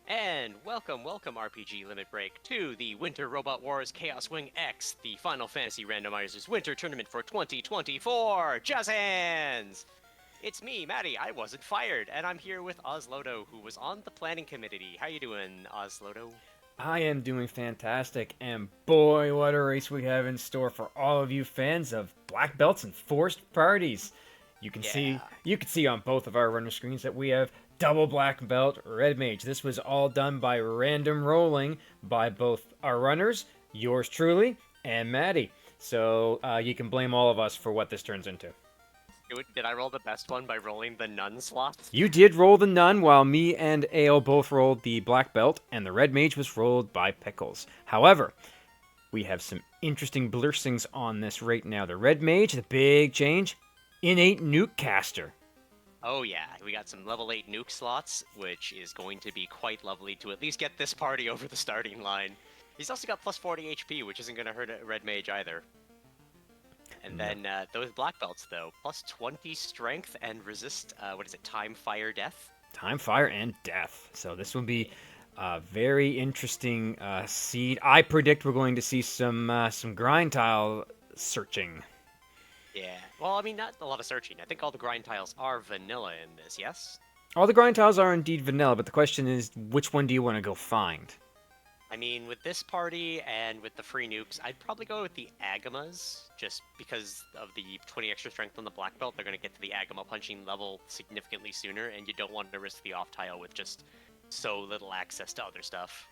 And welcome, RPG Limit Break to the Winter Robot Wars Chaos Wing X, the Final Fantasy Randomizer's Winter Tournament for 2024. Jazz hands! It's me, Maddie. I wasn't fired, and I'm here with Oslodo, who was on the planning committee. How you doing, Oslodo? I am doing fantastic, and boy, what a race we have in store for all of you fans of black belts and forced parties. You can see Yeah. you can see on both of our runner screens that we have double black belt red mage. This was all done by random rolling by both our runners, yours truly, and Maddie. So you can blame all of us for what this turns into. Did I roll the best one by rolling the nun slot? You did roll the nun, while me and Ale both rolled the black belt, and the red mage was rolled by Pickles. However, we have some interesting blessings on this right now. The red mage, the big change, innate nuke caster. Oh yeah, we got some level 8 nuke slots, which is going to be quite lovely to at least get this party over the starting line. He's also got plus 40 HP, which isn't going to hurt a red mage either. And No. then those black belts, though, plus 20 strength and resist, time, fire, death? Time, fire, and death. So this will be a very interesting seed. I predict we're going to see some grind tile searching. Yeah. Well, I mean, not a lot of searching. I think all the grind tiles are vanilla in this, yes? All the grind tiles are indeed vanilla, but the question is, which one do you want to go find? I mean, with this party and with the free nukes, I'd probably go with the Agamas, just because of the 20 extra strength on the black belt. They're going to get to the Agama punching level significantly sooner, and you don't want to risk the off tile with just so little access to other stuff.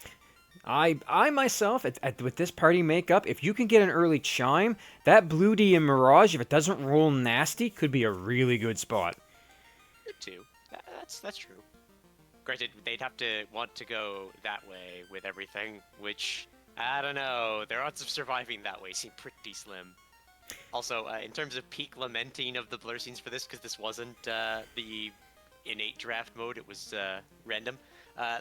I myself, with this party makeup, if you can get an early chime, that Blue D and Mirage, if it doesn't roll nasty, could be a really good spot. Good too. That's true. Granted, they'd have to want to go that way with everything, which, I don't know, their odds of surviving that way seem pretty slim. Also, in terms of peak lamenting of the blur scenes for this, because this wasn't the innate draft mode, it was random,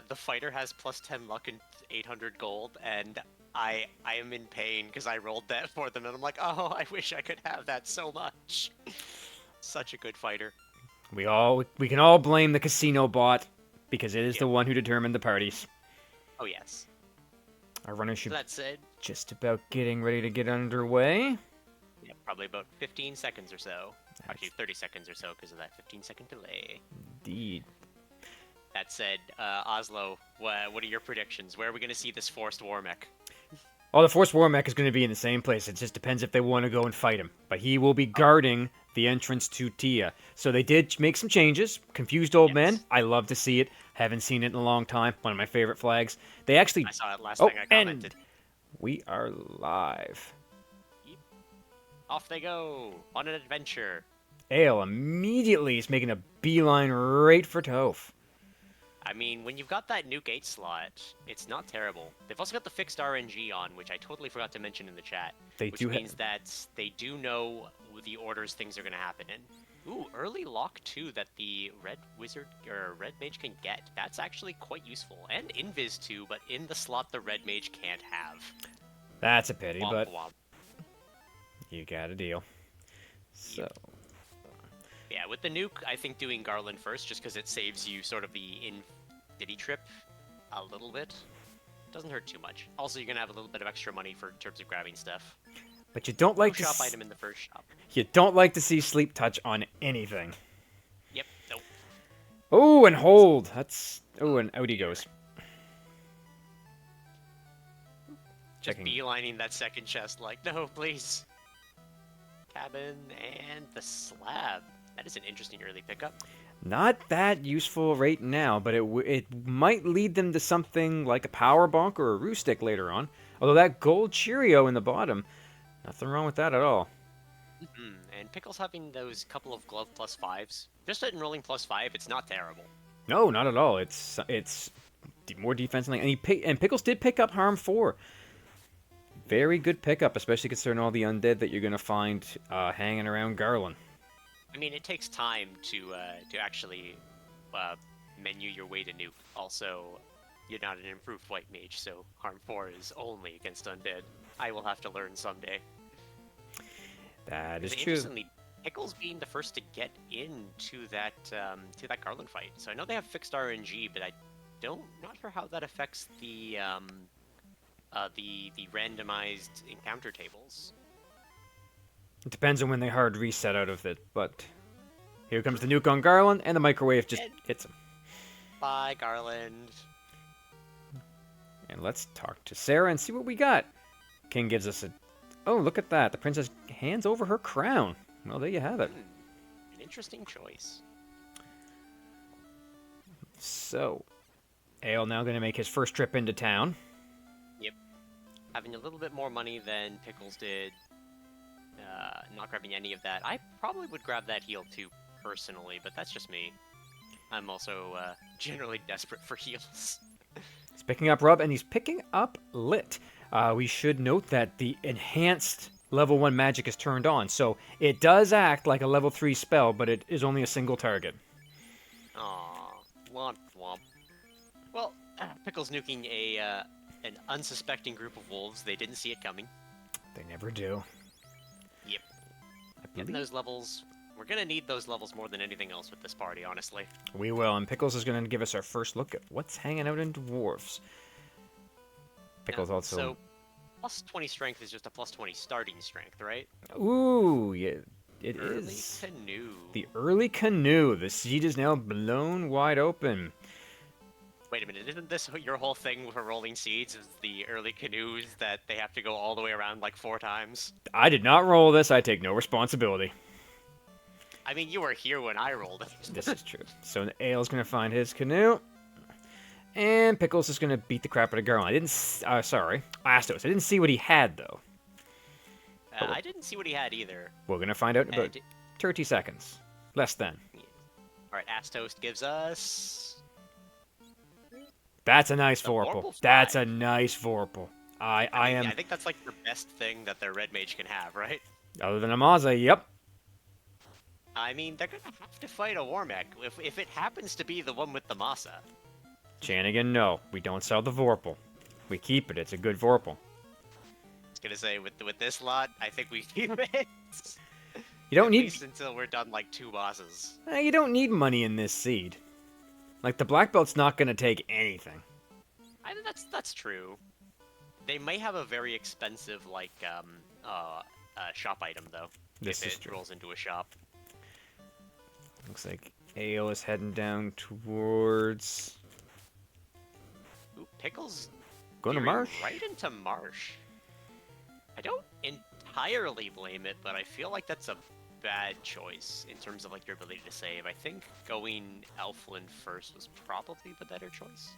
the fighter has plus 10 luck and 800 gold, and I am in pain because I rolled that for them, and I'm like, oh, I wish I could have that so much. Such a good fighter. We can all blame the casino bot because it is the Yep. one who determined the parties. Oh, yes. Our runner So should that said, just about getting ready to get underway. yeah, probably about 15 seconds or so. Actually, 30 seconds or so because of that 15-second delay. Indeed. That said, Oslo, what are your predictions? Where are we going to see this forced war mech? Oh, the Force War Mech is going to be in the same place. It just depends if they want to go and fight him. But he will be guarding the entrance to Tia. So they did make some changes. Confused old men. Yes. I love to see it. Haven't seen it in a long time. One of my favorite flags. They actually. I saw it last Oh, thing I and commented. we are live. Yep. Off they go on an adventure. Ale immediately is making a beeline right for Toph. I mean, when you've got that Nuke 8 slot, it's not terrible. They've also got the fixed RNG on, which I totally forgot to mention in the chat. They Which do means that they do know the orders things are going to happen in. Ooh, early lock too that the red wizard or red mage can get. That's actually quite useful. And invis too, but in the slot the red mage can't have. That's a pity, Womp but womp. you got a deal. So, Yeah, with the nuke, I think doing Garland first, just because it saves you sort of the in-city trip a little bit. Doesn't hurt too much. Also, you're gonna have a little bit of extra money for in terms of grabbing stuff. but you don't like No to shop item in the first shop. you don't like to see sleep touch on anything. Yep. Nope. Oh, and hold. That's and out he goes. Just Checking. beelining that second chest, like, no, please. Cabin and the slab. That is an interesting early pickup. Not that useful right now, but it might lead them to something like a power bonk or a roo stick later on. Although that gold Cheerio in the bottom, nothing wrong with that at all. And Pickles having those couple of glove plus fives. Just at enrolling plus five, it's not terrible. No, not at all. It's more defense and and Pickles did pick up harm 4. Very good pickup, especially considering all the undead that you're gonna find hanging around Garland. I mean, it takes time to actually menu your way to nuke. Also, you're not an improved white mage, so harm 4 is only against undead. I will have to learn someday. That is true. Interestingly, Pickles being the first to get into that Garland fight. So I know they have fixed RNG, but I not sure how that affects the randomized encounter tables. It depends on when they hard reset out of it, but here comes the nuke on Garland, and the microwave just hits him. Bye, Garland. And let's talk to Sarah and see what we got. King gives us a... Oh, look at that. The princess hands over her crown. Well, there you have it. An interesting choice. So, Ale now going to make his first trip into town. Yep. Having a little bit more money than Pickles did. Not grabbing any of that. I probably would grab that heal too, personally, but that's just me. I'm also generally desperate for heals. He's picking up Rub, and he's picking up Lit. We should note that the enhanced level 1 magic is turned on, so it does act like a level 3 spell, but it is only a single target. Aww, womp womp. Well, Pickles nuking an unsuspecting group of wolves. They didn't see it coming. They never do. Yep. Getting those levels. We're gonna need those levels more than anything else with this party, honestly. We will, and Pickles is going to give us our first look at what's hanging out in Dwarfs. Pickles also... So, plus 20 strength is just a plus 20 starting strength, right? Ooh, yeah, it Early is. Canoe. The early canoe. The seed is now blown wide open. Wait a minute, isn't this your whole thing for rolling seeds, is the early canoes that they have to go all the way around like 4 times? I did not roll this. I take no responsibility. I mean, you were here when I rolled it. This is true. So Ale's going to find his canoe. And Pickles is going to beat the crap out of Garland. I didn't... sorry. Astos. I didn't see what he had, though. I didn't see what he had either. We're going to find out in about 30 seconds. Less than. Alright, Astos gives us... That's a nice Vorpal. That's a nice Vorpal. I think that's like the best thing that their red mage can have, right? Other than Amaza, yep. I mean, they're gonna have to fight a Warmech if it happens to be the one with the Masa. Chanigan, no. We don't sell the Vorpal. We keep it. It's a good Vorpal. I was gonna say, with this lot, I think we keep it. You don't At need... least until we're done like 2 bosses. You don't need money in this seed. Like, the Black Belt's not going to take anything. I think that's true. They may have a very expensive, like, shop item, though. This if is it true. rolls into a shop. Looks like Ale is heading down towards... Ooh, Pickles... Going to Marsh? Right into Marsh. I don't entirely blame it, but I feel like that's a bad choice in terms of like your ability to save. I think going Elfland first was probably the better choice.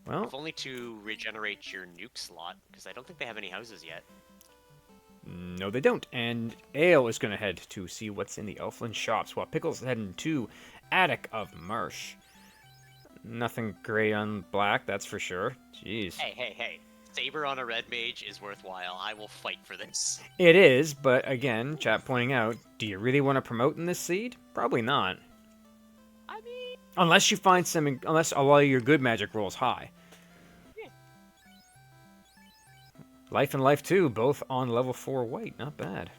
Well, if only to regenerate your nuke slot, because I don't think they have any houses yet. No, they don't. And Ale is going to head to see what's in the Elfland shops, while Pickles is heading to Attic of Marsh. Nothing great on Black, that's for sure. Jeez. Hey. Saber on a red mage is worthwhile. I will fight for this. It is, but again, chat pointing out, do you really want to promote in this seed? Probably not. I mean... Unless you find some... Unless a lot of your good magic rolls high. Yeah. Life and Life 2, both on level 4 white. Not bad.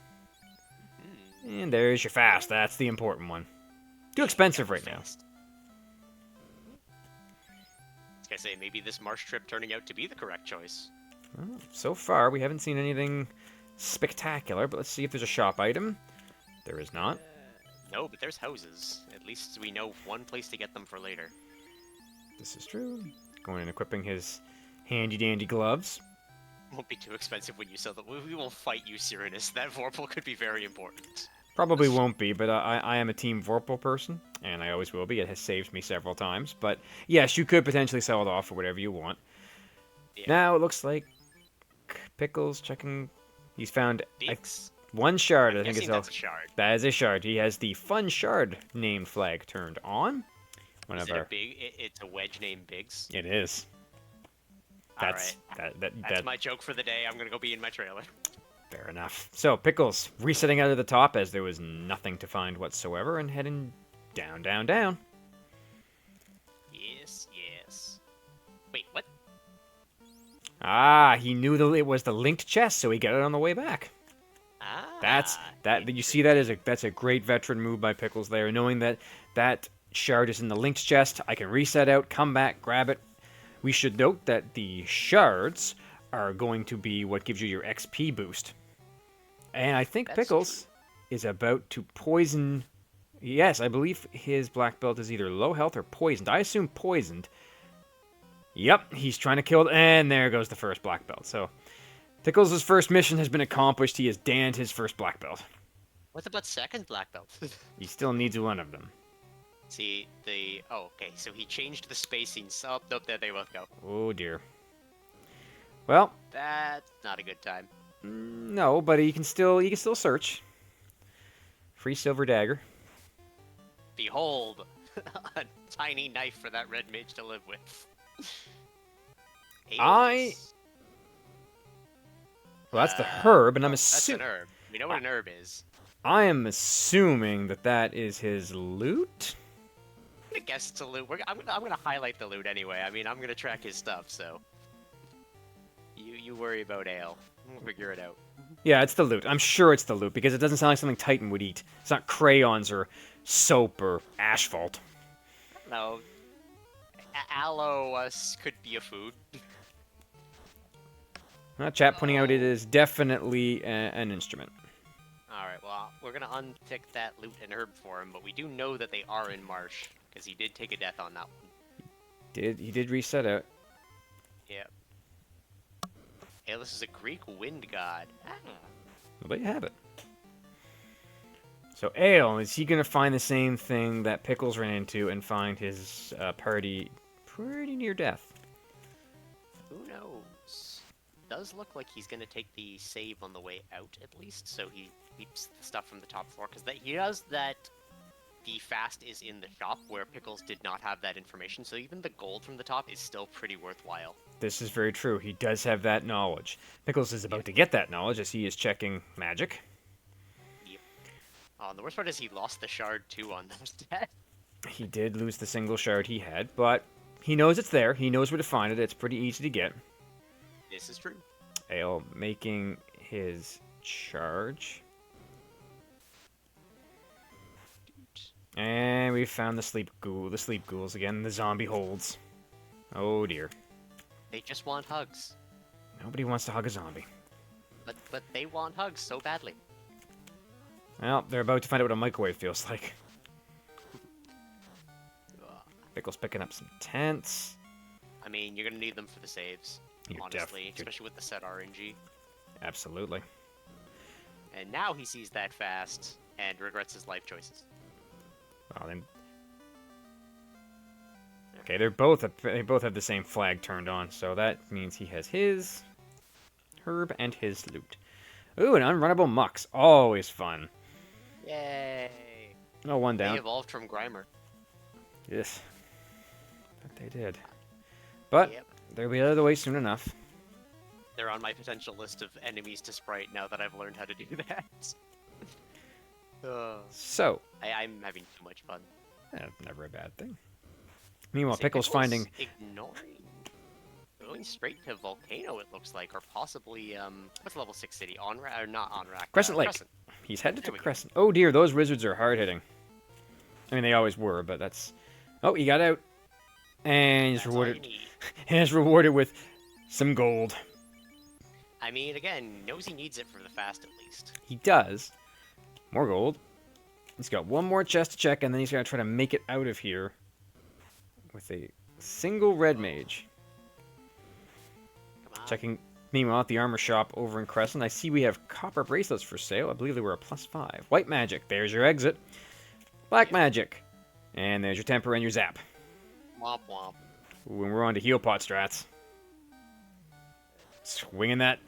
And there's your fast. That's the important one. Too expensive right now. I was gonna say, maybe this Marsh trip turning out to be the correct choice. Well, so far, we haven't seen anything spectacular, but let's see if there's a shop item. There is not. No, but there's houses. At least we know one place to get them for later. This is true. Going and equipping his handy-dandy gloves. Won't be too expensive when you sell them. We will fight you, Cyrinus. That Vorpal could be very important. Probably won't be, but I am a Team Vorpal person, and I always will be. It has saved me several times. But yes, you could potentially sell it off for whatever you want. Yeah. Now it looks like Pickles checking. He's found one shard. I think it's that's a shard. That is a shard. He has the Fun Shard name flag turned on. Is it it's a wedge named Biggs? It is. That's That's my joke for the day. I'm gonna go be in my trailer. Fair enough. So, Pickles resetting out of the top as there was nothing to find whatsoever and heading down, down, down. Yes. Wait, what? Ah, he knew it was the linked chest, so he got it on the way back. Ah. That's you see that that's a great veteran move by Pickles there, knowing that shard is in the link's chest. I can reset out, come back, grab it. We should note that the shards are going to be what gives you your XP boost. And I think That's Pickles is about to poison... Yes, I believe his black belt is either low health or poisoned. I assume poisoned. Yep, he's trying to kill... And there goes the first black belt. So, Pickles' first mission has been accomplished. He has danned his first black belt. What about second black belt? He still needs one of them. See, oh, okay, so he changed the spacings. Oh, nope, there they both go. Oh, dear. Well... That's not a good time. No, but you can still search. Free silver dagger. Behold, a tiny knife for that red mage to live with. Well, that's the herb, and I'm That's an assuming... herb. We know what an herb is. I am assuming that that is his loot? I'm gonna guess it's a loot. I'm gonna highlight the loot anyway. I mean, I'm gonna track his stuff, so... You worry about Ale. We'll figure it out. Yeah, it's the loot. I'm sure it's the loot, because it doesn't sound like something Titan would eat. It's not crayons or soap or asphalt. No. Aloe could be a food. Chat pointing out it is definitely an instrument. Alright, well, we're gonna untick that loot and herb for him, but we do know that they are in Marsh, because he did take a death on that one. He did reset out. Yeah. Hey, this is a Greek wind god. Ah. Well, there you have it. So, Ale, is he going to find the same thing that Pickles ran into and find his party pretty near death? Who knows? Does look like he's gonna take the save on the way out, at least, so he keeps the stuff from the top floor, because he does that... The fast is in the shop, where Pickles did not have that information, so even the gold from the top is still pretty worthwhile. This is very true. He does have that knowledge. Pickles is about to get that knowledge as he is checking magic. Yep. Oh, and the worst part is he lost the shard, too, on those deaths. He did lose the single shard he had, but he knows it's there. He knows where to find it. It's pretty easy to get. This is true. Ale making his charge. And we found the sleep ghouls again, the zombie holds. Oh dear. They just want hugs. Nobody wants to hug a zombie. But they want hugs so badly. Well, they're about to find out what a microwave feels like. Pickle's picking up some tents. I mean, you're gonna need them for the saves, honestly, especially with the set RNG. Absolutely. And now he sees that fast and regrets his life choices. Well, then... Okay, they both have the same flag turned on, so that means he has his herb and his loot. Ooh, an unrunnable mux. Always fun. Yay! Oh, one down. They evolved from Grimer. Yes. But they did. But Yep. they'll be out of the way soon enough. They're on my potential list of enemies to sprite now that I've learned how to do that. So... I'm having too much fun. Never a bad thing. Meanwhile, See, Pickle's finding... Ignoring... Going straight to Volcano, it looks like, or possibly, what's level 6 city? Onrak, or not Onrak? Crescent Lake. Crescent. He's headed to There we go. Crescent. Oh dear, those wizards are hard-hitting. I mean, they always were, but that's... Oh, he got out. And he's That's all you rewarded... need. And is rewarded with some gold. I mean, again, knows he needs it for the fast at least. He does. More gold. He's got one more chest to check, and then he's going to try to make it out of here with a single red mage. Come on. Checking, meanwhile, at the armor shop over in Crescent, I see we have copper bracelets for sale. I believe they were a +5. White magic, there's your exit. Black magic, and there's your temper and your zap. Womp womp. Ooh, and we're on to heal pot strats. Swinging that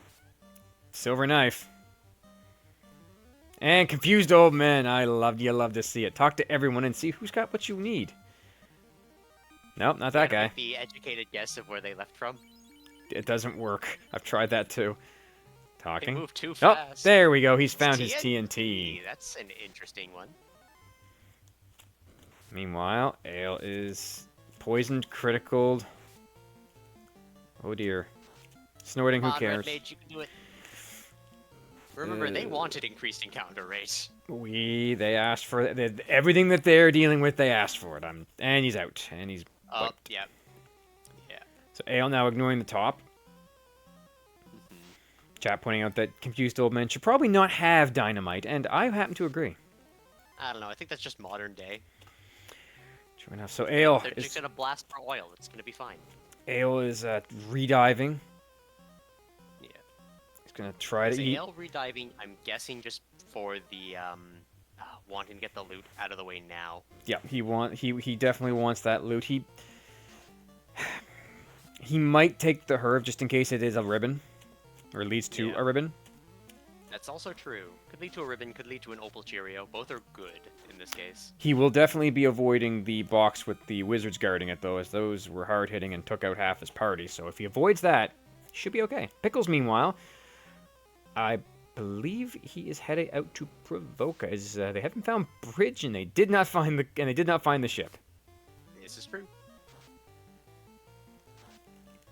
silver knife. And confused old men. You love to see it. Talk to everyone and see who's got what you need. Nope, not that guy. Make the educated guess of where they left from. It doesn't work. I've tried that too. They Talking. moved too Oh, fast. there we go. He's found his TNT. That's an interesting one. Meanwhile, Ale is poisoned, criticaled. Oh dear. Snorting, Come who on, cares? Red Mage, you can do it. Remember, they wanted increased encounter rate. They asked for everything that they're dealing with. They asked for it. And he's out, and he's wiped. Yeah. Yeah. So Ale now ignoring the top. Chat pointing out that confused old men should probably not have dynamite, and I happen to agree. I don't know. I think that's just modern day. True enough. So Ale They're is just gonna blast for oil. It's gonna be fine. Ale is rediving. Yeah. He's gonna try to So eat. Ale rediving, I'm guessing just for the wanting to get the loot out of the way now. Yeah, he definitely wants that loot. He might take the herb just in case it is a ribbon, or leads to a ribbon. That's also true. Could lead to a ribbon, could lead to an opal Cheerio. Both are good in this case. He will definitely be avoiding the box with the wizards guarding it, though, as those were hard hitting and took out half his party. So if he avoids that, he should be okay. Pickles, meanwhile, I believe he is headed out to Provoca, as they haven't found Bridge, and they did not find the ship. This is true.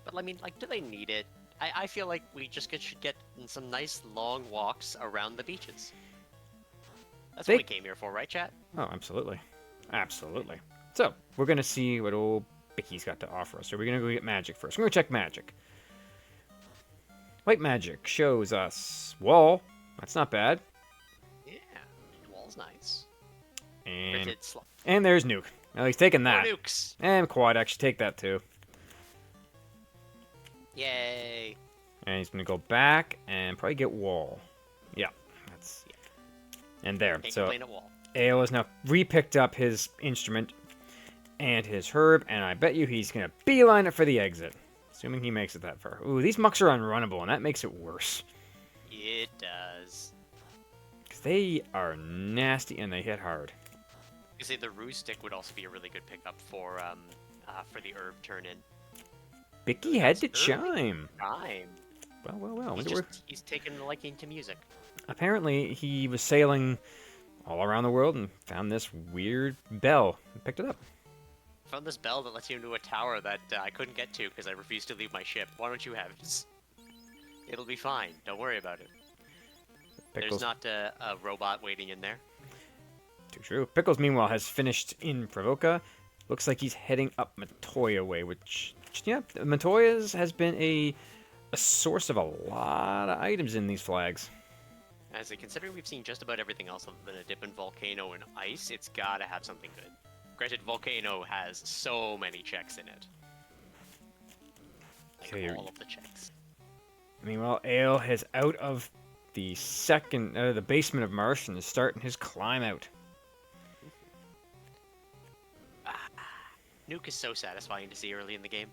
But I mean, like, do they need it? I feel like we just should get in some nice long walks around the beaches. That's what we came here for, right, chat? Oh, absolutely. Absolutely. So, we're going to see what old Bicky's got to offer us. So we're going to go get magic first. We're going to check magic. White magic shows us wall. That's not bad. Yeah, wall's nice. And there's nuke. Well, he's taking that. More nukes. And quad actually take that too. Yay. And he's going to go back and probably get wall. Yeah, that's... And there. Can't so complain at wall. Ale has now re-picked up his instrument and his herb, and I bet you he's going to beeline it for the exit. Assuming he makes it that far. Ooh, these mucks are unrunnable, and that makes it worse. It does. Because they are nasty, and they hit hard. You say the ruse stick would also be a really good pickup for the herb turn-in. Bicky had to chime. Time. Well. He's taken a liking to music. Apparently, he was sailing all around the world and found this weird bell and picked it up. Found this bell that lets you into a tower that I couldn't get to because I refused to leave my ship. Why don't you have it? It'll be fine. Don't worry about it. Pickles. There's not a robot waiting in there. Too true. Pickles, meanwhile, has finished in Provoca. Looks like he's heading up Matoya way, which, yeah, Matoya's has been a source of a lot of items in these flags. As considering we've seen just about everything else other than a dip in volcano and ice, it's gotta have something good. Granted, volcano has so many checks in it. Like Okay, all of the checks. Meanwhile, Ale is out of the the basement of Marsh and is starting his climb out. Nuke is so satisfying to see early in the game.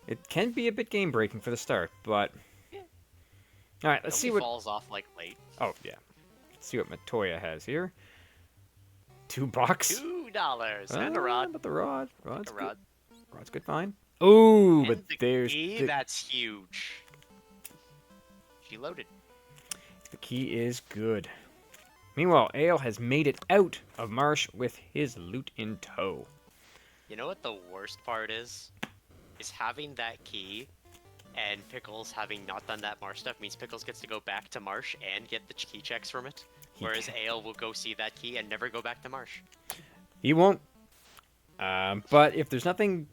It can be a bit game breaking for the start, but Yeah. All right, let's see what falls off like late. Oh yeah, let's see what Matoya has here. $2. $2 and a rod. But the rod, rod's A rod. good. Rod's good, fine. Ooh, And but the there's key, the, that's huge. She loaded. the key is good. Meanwhile, Ale has made it out of Marsh with his loot in tow. You know what the worst part is? Is having that key and Pickles having not done that Marsh stuff means Pickles gets to go back to Marsh and get the key checks from it. Whereas Ale will go see that key and never go back to Marsh. He won't. But if there's nothing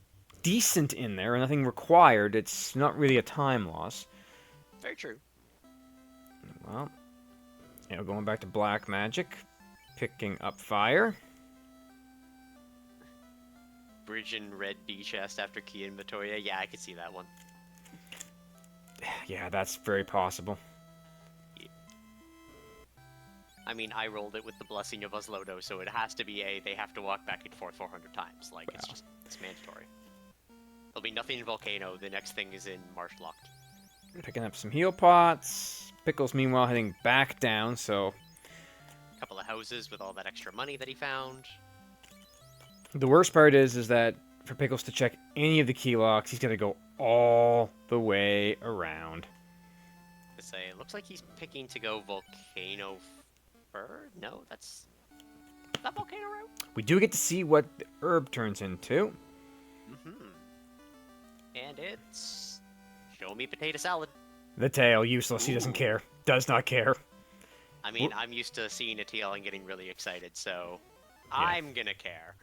decent in there, or nothing required, it's not really a time loss. Very true. Well, going back to black magic, picking up fire. Bridge and red B chest after key and Matoya. Yeah, I could see that one. Yeah, that's very possible. I mean, I rolled it with the blessing of Oslodo, so it has to be they have to walk back and forth 400 times. Like, it's mandatory. There'll be nothing in Volcano. The next thing is in Marsh Locked. Picking up some heal pots. Pickles, meanwhile, heading back down, so... A couple of houses with all that extra money that he found. The worst part is that for Pickles to check any of the key locks, he's got to go all the way around. It looks like he's picking to go Volcano Bird? No, that's that Volcano route. We do get to see what the herb turns into. Mm-hmm. And it's... Show me potato salad. The tail, useless. He doesn't Ooh. care. Does not care. I mean, I'm used to seeing a tail and getting really excited, so Yeah. I'm gonna care.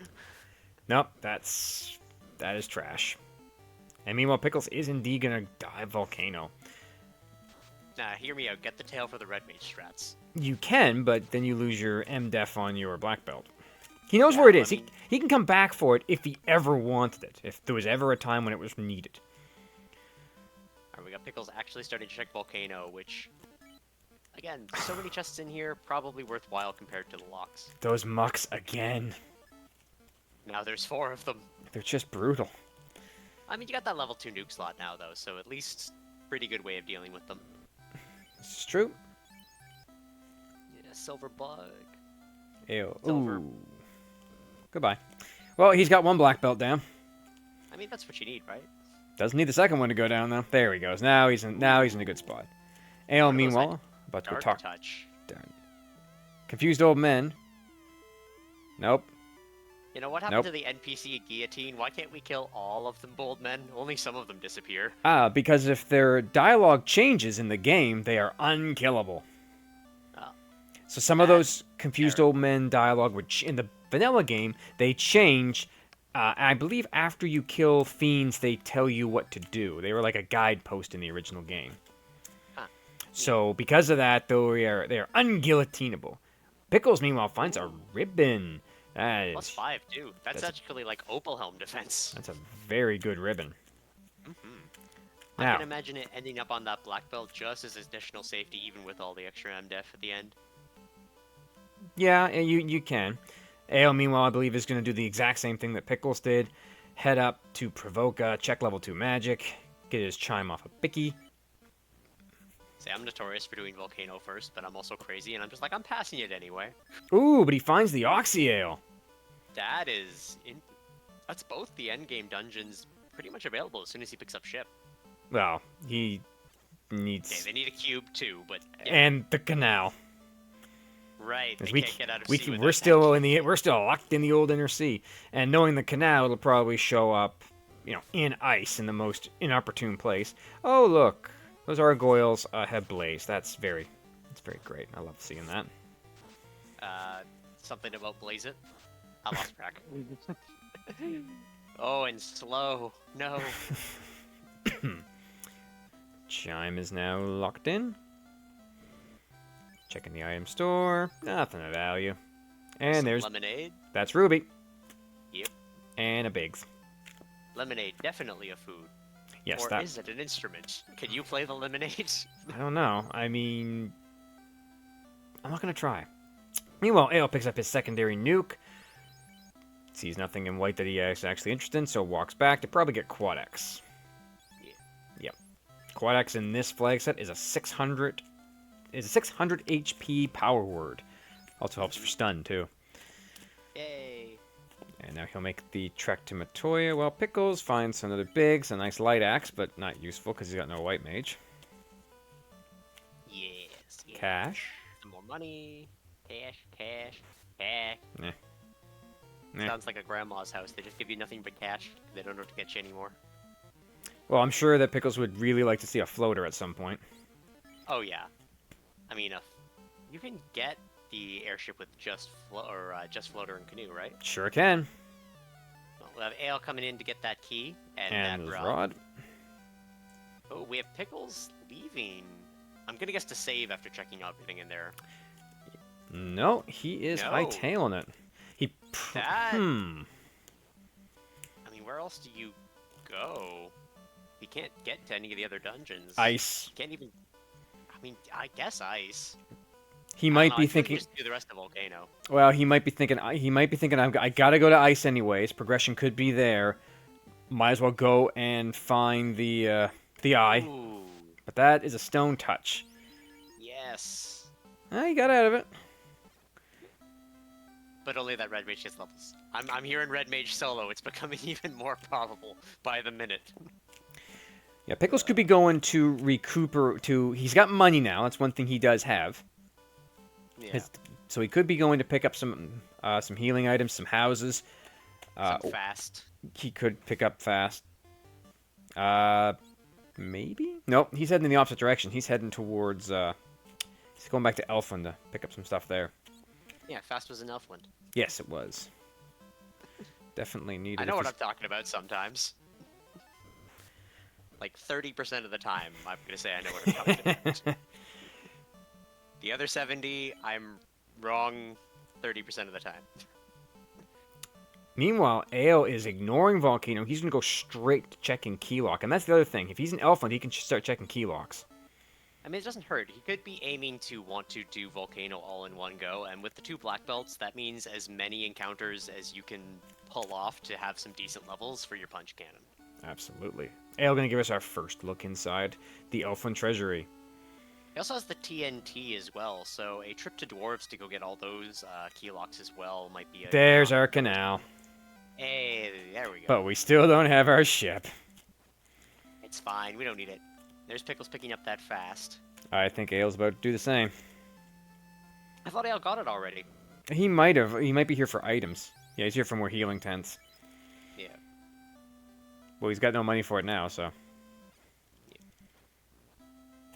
Nope, that is trash. And meanwhile, Pickles is indeed gonna dive volcano. Nah, hear me out. Get the tail for the red mage strats. You can, but then you lose your MDef on your black belt. He knows Yeah, where it well, is. I mean, He can come back for it if he ever wanted it. If there was ever a time when it was needed. alright, we got Pickles actually starting to check volcano, which, again, so many chests in here, probably worthwhile compared to the locks. Those mucks again. Now there's 4 of them. They're just brutal. I mean, you got that level 2 nuke slot now, though, so at least pretty good way of dealing with them. This is true. Yeah, silver bug. Ew. Silver. Ooh. Goodbye. Well, he's got one black belt down. I mean, that's what you need, right? Doesn't need the second one to go down though. There he goes. Now he's in a good spot. Ale, What are those, meanwhile, about to go Dark talk. touch. Darn. Confused old men. Nope. You know what happened to the NPC guillotine? Why can't we kill all of them, bold men? Only some of them disappear. Because if their dialogue changes in the game, they are unkillable. Oh. So some of those confused old men dialogue would in the vanilla game they change. I believe after you kill fiends, they tell you what to do. They were like a guidepost in the original game. Huh. So because of that, though, they are unguillotinable. Pickles, meanwhile, finds a ribbon. That Plus is, 5 too. That's actually like Opal Helm defense. that's a very good ribbon. I Now, can imagine it ending up on that black belt just as additional safety, even with all the extra MDef at the end. yeah, you can. Ale, meanwhile, I believe is going to do the exact same thing that Pickles did. Head up to provoke a check level 2 magic. Get his chime off a Picky. See, I'm notorious for doing Volcano first, but I'm also crazy, and I'm just like, I'm passing it anyway. Ooh, but he finds the Oxy Ale. That's both the endgame dungeons pretty much available as soon as he picks up ship. Well, he needs... Okay, they need a cube too, but... Yeah. And the canal. Right, they We, can't get out of we, sea we're without still that. in the we're still locked in the old inner sea, and knowing the canal, it'll probably show up, in ice in the most inopportune place. Oh look, those gargoyles have blaze. That's very great. I love seeing that. Something about Blaze It? I lost track. Oh, and slow. No. Chime is now locked in. Checking the item store. Nothing of value. And Some there's... lemonade. That's Ruby. Yep. And a Biggs. Lemonade, definitely a food. Yes, Or that... is it an instrument? Can you play the lemonade? I don't know. I mean... I'm not going to try. Meanwhile, Ale picks up his secondary nuke. Sees nothing in white that he is actually interested in, so walks back to probably get Quad X. Yeah. Yep. Quad X in this flag set is a 600 HP power word. Also helps for stun too. Yay. And now he'll make the trek to Matoya while Pickles finds another Biggs, a nice light axe, but not useful because he's got no white mage. Yes. Cash. Some more money. Cash. Eh. Sounds like a grandma's house. They just give you nothing but cash. They don't know what to get you anymore. Well, I'm sure that Pickles would really like to see a floater at some point. Oh yeah. I mean, you can get the airship with just floater and canoe, right? Sure can. Well, we'll have Ale coming in to get that key And that his rod. rod. Oh, we have Pickles leaving. I'm gonna guess to save after checking out everything in there. No, he is No. hightailing it. He... That- Hmm. I mean, where else do you go? You can't get to any of the other dungeons. Ice. You can't even. I mean, I guess ice. He I might don't know, be I feel like thinking... you just do the rest of volcano. Well, he might be thinking. I gotta go to ice anyways. Progression could be there. Might as well go and find the eye. Ooh, But that is a stone touch. yes. He got out of it. But only that red mage gets levels. I'm hearing red mage solo. It's becoming even more probable by the minute. Yeah, Pickles could be going to recuperate. He's got money now. That's one thing he does have. Yeah. So he could be going to pick up some healing items, some houses. Some fast. He could pick up fast. Maybe? Nope, he's heading in the opposite direction. He's heading towards, he's going back to Elfland to pick up some stuff there. Yeah, Fast was in Elfland. Yes, it was. Definitely needed. I know what I'm talking about sometimes. Like 30% of the time, I'm gonna say I know what I'm talking about. The other 70, I'm wrong 30% of the time. Meanwhile, Ale is ignoring Volcano. He's going to go straight to checking Keylock. And that's the other thing. If he's in Elfland, he can start checking Keylocks. I mean, it doesn't hurt. He could be aiming to want to do Volcano all in one go, and with the 2 black belts, that means as many encounters as you can pull off to have some decent levels for your punch cannon. Absolutely. Ale going to give us our first look inside the Elfland Treasury. He also has the TNT as well, so a trip to Dwarves to go get all those Keylocks as well might be a... There's our canal. Hey, there we go. But we still don't have our ship. It's fine, we don't need it. There's Pickles picking up that fast. I think Ale's about to do the same. I thought Ale got it already. He might have. He might be here for items. Yeah, he's here for more healing tents. Yeah. Well, he's got no money for it now, so...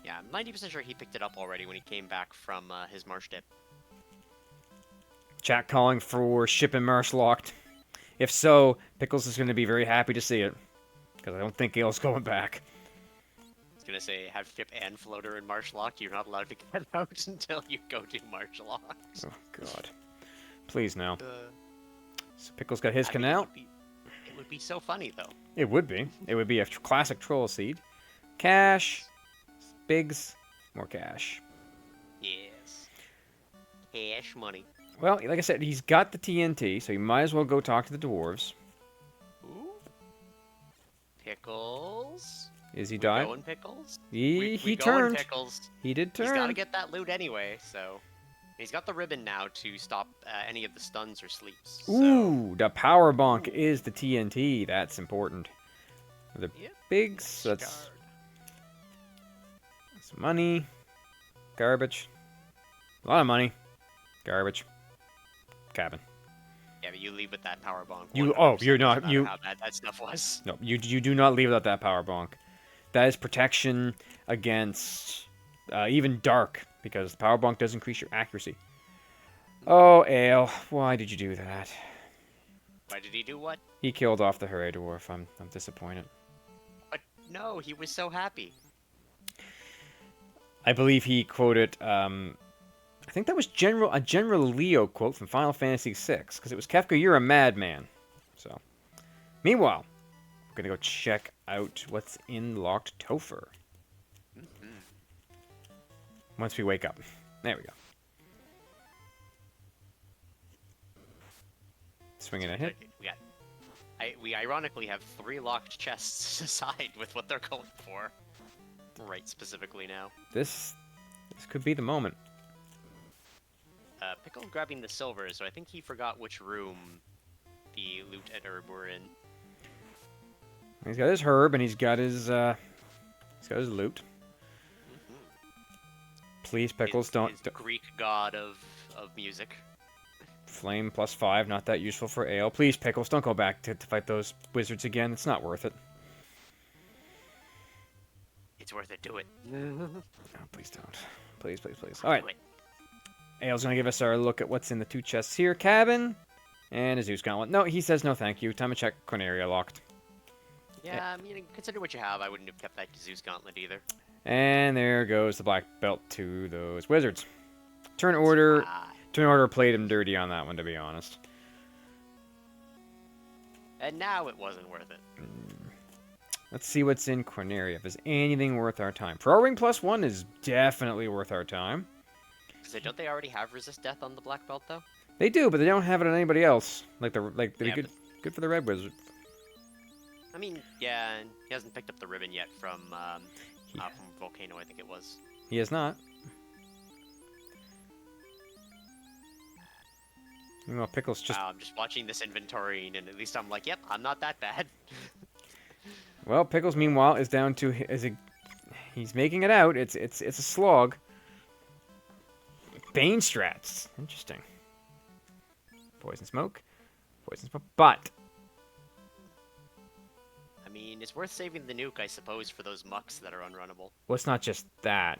Yeah, I'm 90% sure he picked it up already when he came back from his marsh dip. Chat calling for ship and marsh locked. If so, Pickles is going to be very happy to see it. Because I don't think Ale's going back. I was going to say, have ship and floater in marsh lock. You're not allowed to get out until you go to marsh lock. Oh, God. Please, no. So Pickles got his canal. It would be so funny, though. It would be. It would be a classic troll seed. Cash. Bigs. More cash. Yes. Cash money. Well, like I said, he's got the TNT, so he might as well go talk to the dwarves. Ooh. Pickles. Is he We dying? going Pickles? He going turned. Pickles. He did turn. He's got to get that loot anyway, so... He's got the ribbon now to stop any of the stuns or sleeps. So... Ooh, the power bonk is the TNT. That's important. The bigs, that's money. Garbage. A lot of money. Garbage. Cabin. Yeah, but you leave with that power bonk. You're not, no matter how bad that stuff was. No, you do not leave without that power bonk. That is protection against even dark, because the power bonk does increase your accuracy. Oh, Ale, why did you do that? Why did he do what? He killed off the Hooray Dwarf. I'm disappointed. But no, he was so happy. I believe he quoted, I think that was a General Leo quote from Final Fantasy VI, because it was, Kefka, you're a madman. So, meanwhile, we're going to go check out what's in Locked Topher. Once we wake up. There we go. Swinging a hit. We ironically have 3 locked chests aside with what they're going for. Right, specifically now. This could be the moment. Pickle grabbing the silver, so I think he forgot which room the loot and herb were in. He's got his herb and he's got his loot. Please, Pickles, His Greek god of music. Flame +5, not that useful for Ale. Please, Pickles, don't go back to fight those wizards again. It's not worth it. It's worth it. Do it. Oh, please don't. Please, please, please. All right. Ale's going to give us our look at what's in the 2 chests here. Cabin and a Zeus Gauntlet. No, he says no thank you. Time to check Corneria locked. Yeah, I mean, consider what you have. I wouldn't have kept that Zeus Gauntlet either. And there goes the black belt to those wizards. Turn order played him dirty on that one, to be honest. And now it wasn't worth it. Let's see what's in Corneria. If there's anything worth our time. Pro Ring +1 is definitely worth our time. So don't they already have resist death on the black belt though? They do, but they don't have it on anybody else. They'd be good for the red wizard. I mean, yeah, and he hasn't picked up the ribbon yet from Volcano, I think it was. He has not. You know, Pickles just... Wow, I'm just watching this inventory, and at least I'm like, yep, I'm not that bad. Well, Pickles, meanwhile, is down to... He's making it out. It's a slog. Bane strats. Interesting. Poison smoke. Poison smoke. But... I mean, it's worth saving the nuke, I suppose, for those mucks that are unrunnable. Well, it's not just that.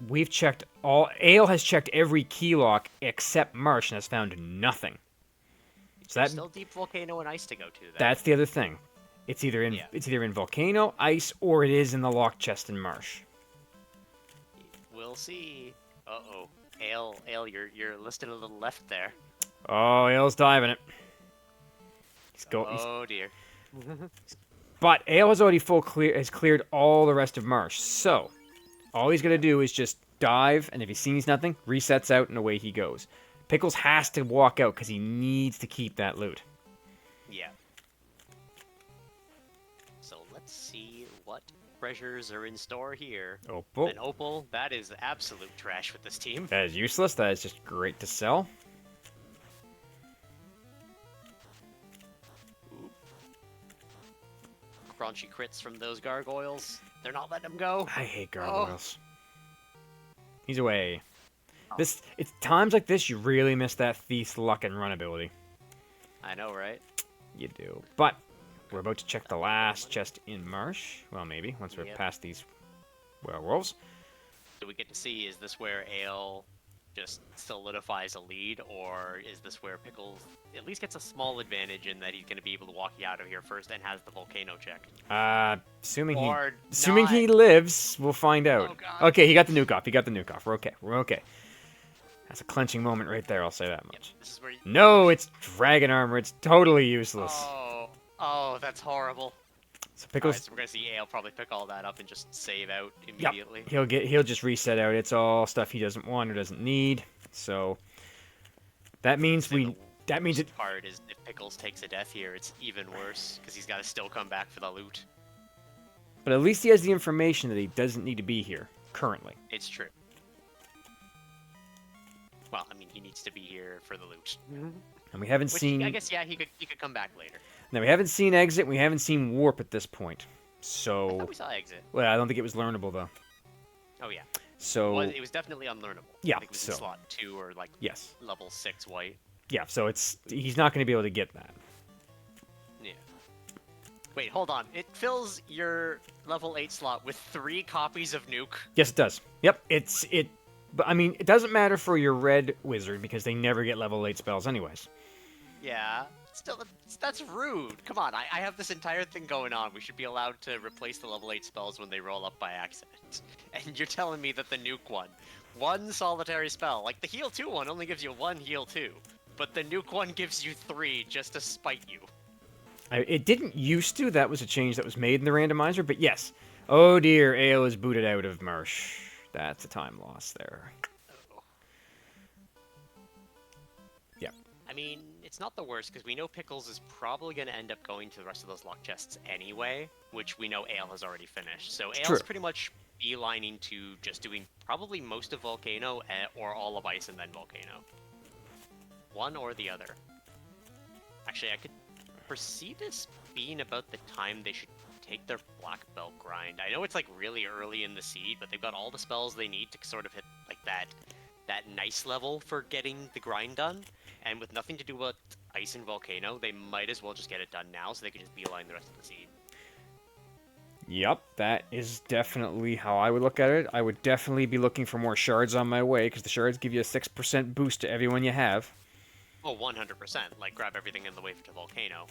We've checked all. Ale has checked every key lock except Marsh and has found nothing. So There's still deep volcano and ice to go to. Then. That's the other thing. It's either in volcano, ice, or it is in the lock chest in Marsh. We'll see. Uh-oh. Ale, you're listed a little left there. Oh, Ale's diving it. Oh dear. But Ale has already has cleared all the rest of Marsh. So, all he's gonna do is just dive, and if he sees nothing, resets out, and away he goes. Pickles has to walk out because he needs to keep that loot. Yeah. So let's see what treasures are in store here. Opal. An opal, that is absolute trash with this team. That is useless. That is just great to sell. Crunchy crits from those gargoyles. They're not letting him go. I hate gargoyles. He's away. It's times like this you really miss that thief's luck and run ability. I know, right? You do. But we're about to check the last chest in Marsh. Well, maybe once we're past these werewolves. Do we get to see, is this where Ale just solidifies a lead, or is this where Pickles at least gets a small advantage in that he's going to be able to walk you out of here first and has the volcano checked? Assuming or he lives, we'll find out. Oh, God. Okay, he got the nuke off. We're okay. We're okay. That's a clenching moment right there, I'll say that much. Yep, this is where No, it's dragon armor. It's totally useless. Oh, that's horrible. So Pickles, Alright, so we're gonna see Ale probably pick all that up and just save out immediately. Yep. He'll just reset out. It's all stuff he doesn't want or doesn't need. So that means The part is if Pickles takes a death here, it's even worse because he's got to still come back for the loot. But at least he has the information that he doesn't need to be here currently. It's true. Well, I mean, he needs to be here for the loot. And we haven't seen. I guess yeah, he could come back later. Now we haven't seen exit. We haven't seen warp at this point. So. I thought we saw exit. Well, I don't think it was learnable though. Oh yeah. So. It was definitely unlearnable. Yeah. I think it was in slot 2 or like level 6 white. Yeah. So he's not going to be able to get that. Yeah. Wait, hold on. It fills your level 8 slot with 3 copies of Nuke. Yes, it does. Yep. But I mean, it doesn't matter for your red wizard because they never get level 8 spells anyways. Yeah. Still, that's rude. Come on, I have this entire thing going on. We should be allowed to replace the level 8 spells when they roll up by accident. And you're telling me that the nuke one solitary spell, like the heal 2 one only gives you 1 heal 2, but the nuke one gives you 3 just to spite you. It didn't used to. That was a change that was made in the randomizer, but yes. Oh dear, Ale is booted out of Marsh. That's a time loss there. Oh. Yeah. I mean, it's not the worst, because we know Pickles is probably going to end up going to the rest of those lock chests anyway, which we know Ale has already finished. So Ale's pretty much beelining to just doing probably most of Volcano or all of Ice and then Volcano. One or the other. Actually, I could foresee this being about the time they should take their black belt grind. I know it's like really early in the seed, but they've got all the spells they need to sort of hit like that nice level for getting the grind done. And with nothing to do with Ice and Volcano, they might as well just get it done now so they can just beeline the rest of the seed. Yep, that is definitely how I would look at it. I would definitely be looking for more shards on my way, because the shards give you a 6% boost to everyone you have. Oh, 100%. Like, grab everything in the way to Volcano.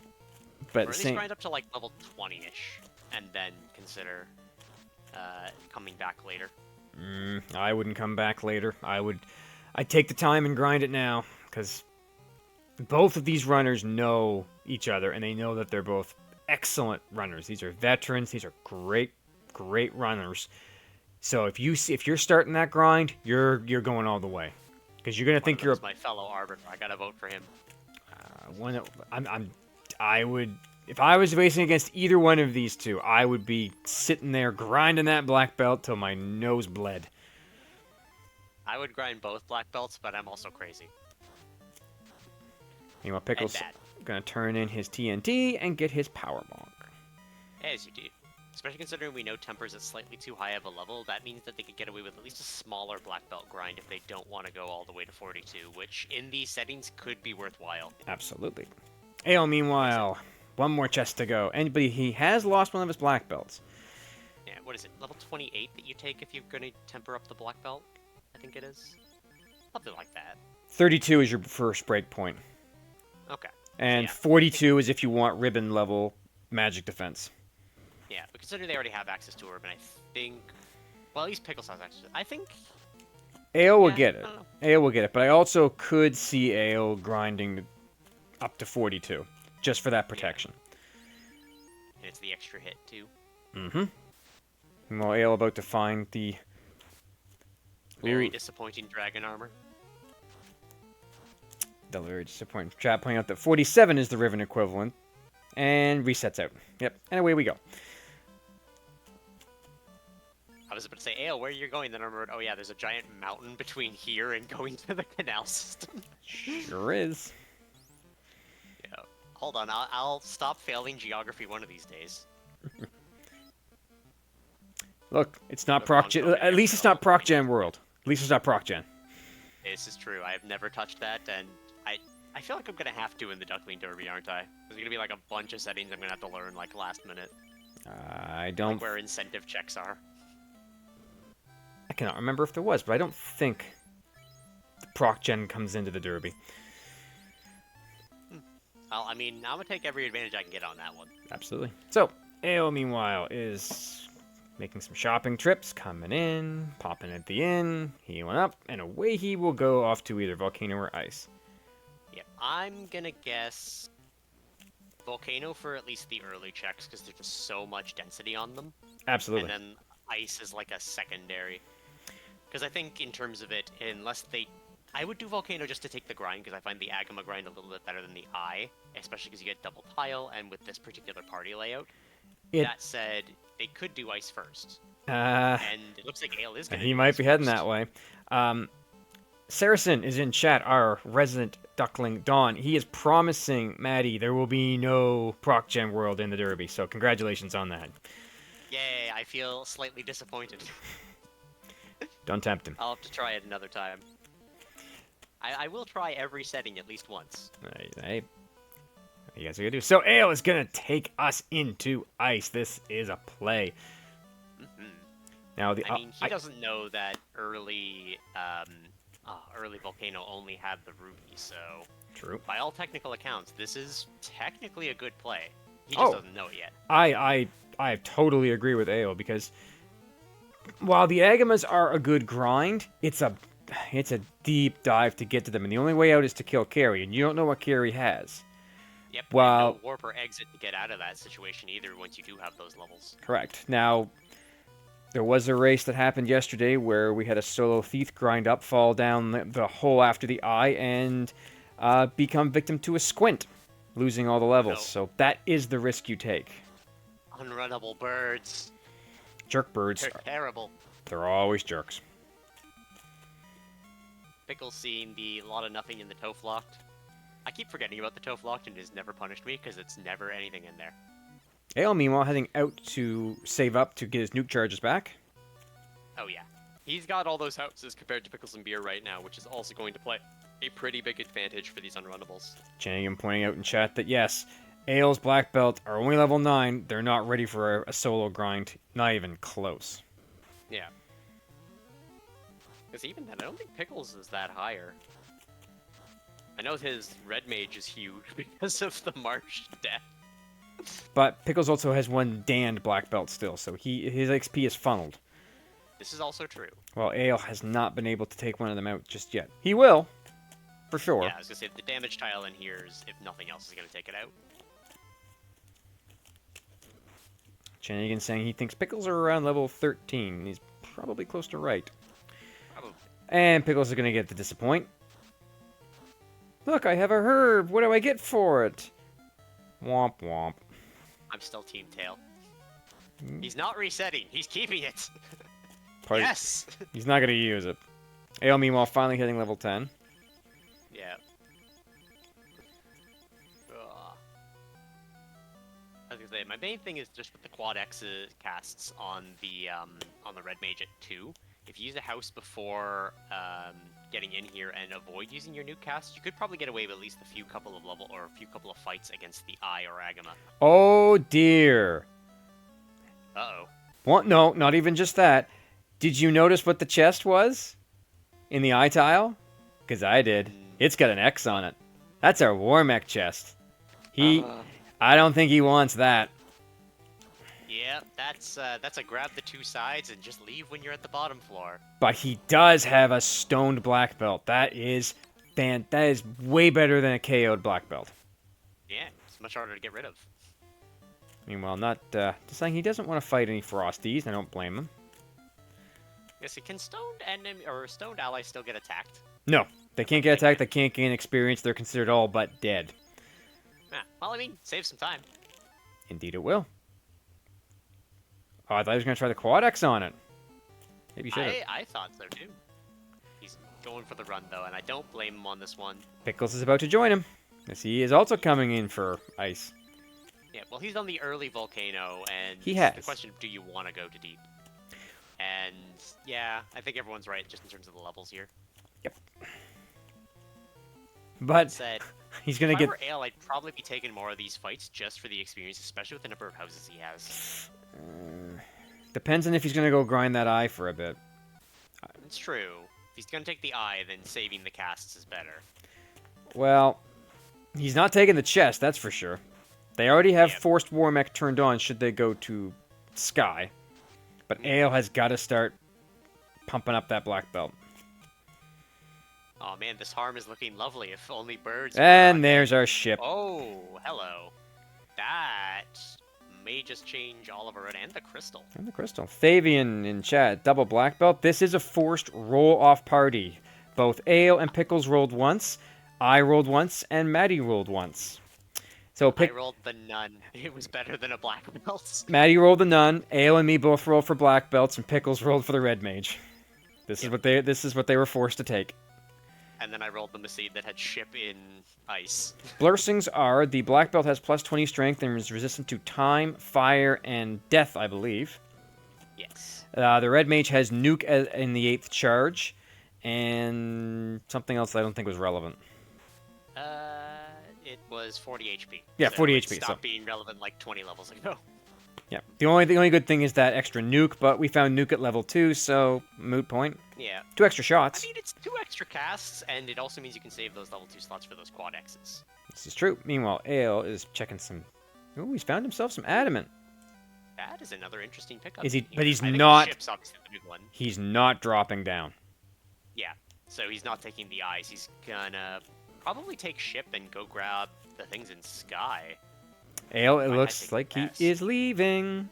But or at least grind up to, like, level 20-ish, and then consider coming back later. I wouldn't come back later. I'd take the time and grind it now, because both of these runners know each other, and they know that they're both excellent runners. These are veterans. These are great runners. So if you're starting that grind, you're going all the way, because you're gonna think you're my fellow arbiter. I gotta vote for him. I would, if I was racing against either one of these two, I would be sitting there grinding that black belt till my nose bled. I would grind both black belts, but I'm also crazy. Meanwhile, Pickles gonna turn in his TNT and get his power bonk. As you do. Especially considering we know Temper's at slightly too high of a level, that means that they could get away with at least a smaller black belt grind if they don't want to go all the way to 42, which in these settings could be worthwhile. Absolutely. Ale, meanwhile, one more chest to go. Anybody, he has lost one of his black belts. Yeah, what is it? Level 28 that you take if you're going to temper up the black belt? I think it is. Something like that. 32 is your first break point. Okay. And Yeah, 42 is if you want ribbon level magic defense. Yeah, but considering they already have access to Urban, I think... Well, at least Pickles has access. I think... Ale will Yeah, get I it. don't know. Ale will get it. But I also could see Ale grinding up to 42. Just for that protection. And it's the extra hit, too. Mm-hmm. Well, Ale about to find the... Very Ooh. disappointing dragon armor. Very disappointing. Chat pointing out that 47 is the Riven equivalent. And resets out. Yep. And away we go. I was about to say, Ale, where are you going? Then I remembered, oh yeah, there's a giant mountain between here and going to the canal system. Sure is. Yeah. Hold on, I'll stop failing geography one of these days. Look, it's not The proc wrong gen. domain At least it's not proc gen world. At least it's not proc gen. This is true. I have never touched that, and I feel like I'm gonna have to in the Duckling Derby, aren't I? There's gonna be like a bunch of settings I'm gonna have to learn like last minute, I don't. like where incentive checks are. I cannot remember if there was, but I don't think the proc gen comes into the derby. I mean, I'm gonna take every advantage I can get on that one. Absolutely. So, Ale, meanwhile, is making some shopping trips, coming in, popping at the inn, healing up, and away he will go off to either Volcano or Ice. Yeah, I'm gonna guess Volcano for at least the early checks, because there's just so much density on them. Absolutely. And then Ice is like a secondary. Because I think in terms of it, unless they... I would do Volcano just to take the grind, because I find the Agama grind a little bit better than the Eye, especially because you get double tile, and with this particular party layout. That said, they could do Ice first. And it looks like Ale is going to He might be heading that way. Saracen is in chat, our resident duckling, Dawn. He is promising Maddie there will be no proc gen world in the derby, so congratulations on that. Yay, I feel slightly disappointed. Don't tempt him. I'll have to try it another time. I will try every setting at least once. Hey, you guys are gonna do. So Ale is gonna take us into Ice. This is a play. Now I mean, he doesn't know that early Volcano only had the ruby, so True. by all technical accounts, this is technically a good play. He just doesn't know it yet. I totally agree with Ale because while the Agamas are a good grind, it's a deep dive to get to them, and the only way out is to kill Carry, and you don't know what Carry has. Yep. Well, and no warp or exit to get out of that situation either. Once you do have those levels. Correct. Now, there was a race that happened yesterday where we had a solo thief grind up, fall down the hole after the eye, and become victim to a squint, losing all the levels. No. So that is the risk you take. Unrunnable birds. Jerk birds. They're terrible. They're always jerks. Pickle's seen the lot of nothing in the Toph locked. I keep forgetting about the Toph locked, and it has never punished me because it's never anything in there. Ale, meanwhile, heading out to save up to get his nuke charges back. Oh yeah. He's got all those houses compared to Pickles and Beer right now, which is also going to play a pretty big advantage for these unrunnables. Channingham pointing out in chat that yes, Ale's black belt are only level 9. They're not ready for a solo grind. Not even close. Yeah. Because even then, I don't think Pickles is that higher. I know his red mage is huge because of the Marsh death. But Pickles also has one damned black belt still, so his XP is funneled. This is also true. Well, Ale has not been able to take one of them out just yet. He will, for sure. Yeah, I was going to say, the damage tile in here is, if nothing else, is going to take it out. Channigan saying he thinks Pickles are around level 13. He's probably close to right. Probably. And Pickles is going to get the disappoint. Look, I have a herb. What do I get for it? Womp womp. I'm still Team Tail. He's not resetting. He's keeping it. Pardon? Yes! He's not going to use it. Ale, meanwhile, finally hitting level 10. Yeah. Ugh. I was gonna say, my main thing is just with the quad X casts on the red mage at 2. if you use a house before getting in here and avoid using your nuke cast, you could probably get away with at least a few couple of fights against the Eye or Agama. Oh dear. Uh-oh. What? No, not even just that. Did you notice what the chest was in the eye tile? Because I did. It's got an X on it. That's our Warmech chest. I don't think he wants that. Yeah, that's a grab the two sides and just leave when you're at the bottom floor. But he does have a stoned black belt. That is way better than a KO'd black belt. Yeah, it's much harder to get rid of. Meanwhile, not saying he doesn't want to fight any Frosties. I don't blame him. Yes, can stoned enemy or stoned allies still get attacked? No, they can't get attacked. They can't gain experience. They're considered all but dead. Ah, well, I mean, save some time. Indeed, it will. Oh, I thought he was going to try the Quad X on it. Maybe you should have. I thought so too. He's going for the run though, and I don't blame him on this one. Pickles is about to join him, as he is also coming in for ice. Yeah, well, he's on the early volcano, and He has. the question: do you want to go to deep? And yeah, I think everyone's right just in terms of the levels here. Yep. But Said, he's going to if I get... were Ale, I'd probably be taking more of these fights just for the experience, especially with the number of houses he has. Depends on if he's going to go grind that eye for a bit. It's true. If he's gonna take the eye, then saving the casts is better. Well, he's not taking the chest, that's for sure. They already have Yeah. Forced Warmech turned on should they go to Sky. But Ale has got to start pumping up that black belt. Oh man, this harm is looking lovely. If only birds. were And on there's our ship. Oh, hello. That may just change Oliver and the crystal. And the crystal. Fabian in chat, double black belt. This is a forced roll-off party. Both Ale and Pickles rolled once. I rolled once, and Maddie rolled once. So I rolled the nun. It was better than a black belt. Maddie rolled the nun. Ale and me both rolled for black belts, and Pickles rolled for the red mage. This is what they were forced to take. And then I rolled the Masid that had ship in ice. Blursings are the black belt has plus 20 strength and is resistant to time, fire, and death, I believe. Yes. The red mage has nuke in the 8th charge, and something else I don't think was relevant. It was 40 HP. Yeah, so 40 it HP, stopped so- being relevant like 20 levels ago. Yeah. The only good thing is that extra nuke, but we found nuke at level 2, so moot point. Yeah. 2 extra shots. I mean, it's 2 extra casts, and it also means you can save those level 2 slots for those quad X's. This is true. Meanwhile, Ale is checking some... Ooh, he's found himself some adamant. That is another interesting pickup. Is he? in here. But he's I think not... The ship's obviously the big one. He's not dropping down. Yeah. So he's not taking the eyes. He's gonna probably take ship and go grab the things in sky. Ale, it Might looks take like he pass. is leaving.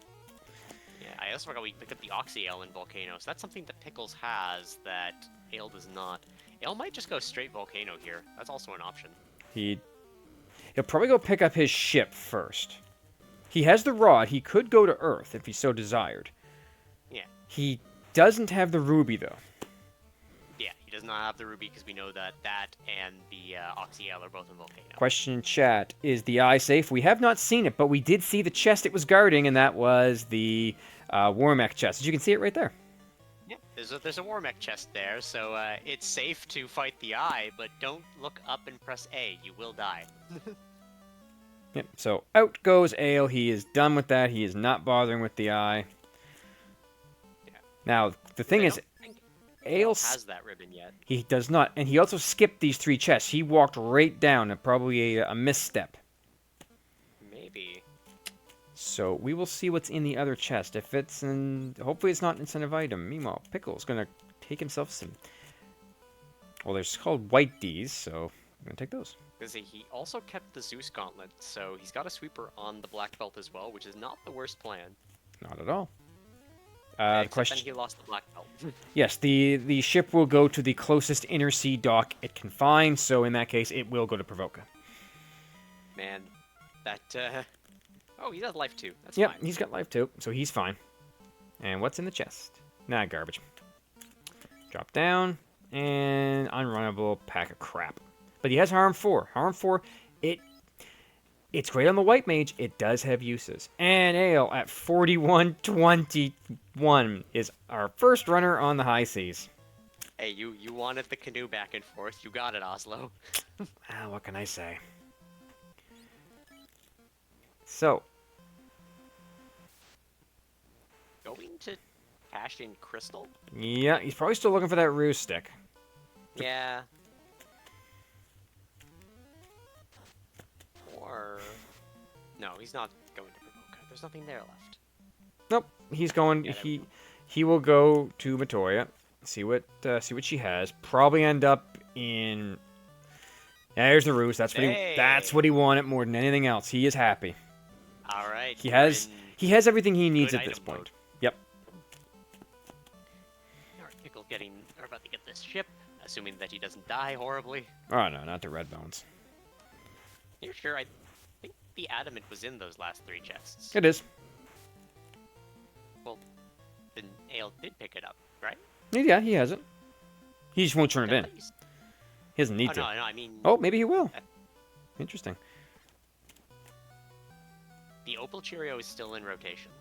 Yeah, I also forgot we picked up the Oxy Ale in Volcano, so that's something that Pickles has that Ale does not. Ale might just go straight Volcano here. That's also an option. He'll probably go pick up his ship first. He has the rod. He could go to Earth if he so desired. Yeah. He doesn't have the ruby, though. Yeah, he does not have the ruby because we know that that and the Oxy Ale are both in Volcano. Question in chat, is the eye safe? We have not seen it, but we did see the chest it was guarding, and that was the Warmech chest. As you can see it right there. Yeah, there's a Warmech chest there, so it's safe to fight the eye, but don't look up and press A. You will die. Yep, so out goes Ale. He is done with that. He is not bothering with the eye. Yeah. Now, the thing I is, don't think Ale... has that ribbon yet. He does not. And he also skipped these 3 chests. He walked right down, probably a misstep. Maybe. So we will see what's in the other chest. If it's in... Hopefully it's not an incentive item. Meanwhile, Pickle's going to take himself some... Well, there's called white Ds, so I'm going to take those. Because he also kept the Zeus Gauntlet, so he's got a sweeper on the black belt as well, which is not the worst plan. Not at all. Except Question... then he lost the black belt. Yes, the ship will go to the closest inner sea dock it can find, so in that case, it will go to Provoca. Man, that, Oh, he has life too. That's Yep, fine. he's got life too, so he's fine. And what's in the chest? Nah, garbage. Drop down, and unrunnable pack of crap. But he has Harm 4. Harm 4, It's great on the white mage. It does have uses. And Ale at 41-21 is our first runner on the high seas. Hey, you wanted the canoe back and forth. You got it, Oslo. What can I say? So, Going to cash in crystal? yeah, he's probably still looking for that ruse stick. Yeah. Or... No, he's not going to provoke. There's nothing there left. Nope, he's going. Yeah, He will go to Matoya, see what she has. Probably end up in. Yeah, here's the ruse. That's what he wanted more than anything else. He is happy. All right. He has everything he needs at this point. Mode. Yep. Our Pickle are about to get this ship, assuming that he doesn't die horribly. Oh no, not the red bones. You're sure? I think the adamant was in those last 3 chests. It is. Well, then Ale did pick it up, right? Yeah, he has it. He just won't turn it in. He doesn't need to. No, I mean... Oh, maybe he will. Interesting. The Opal Cheerio is still in rotation.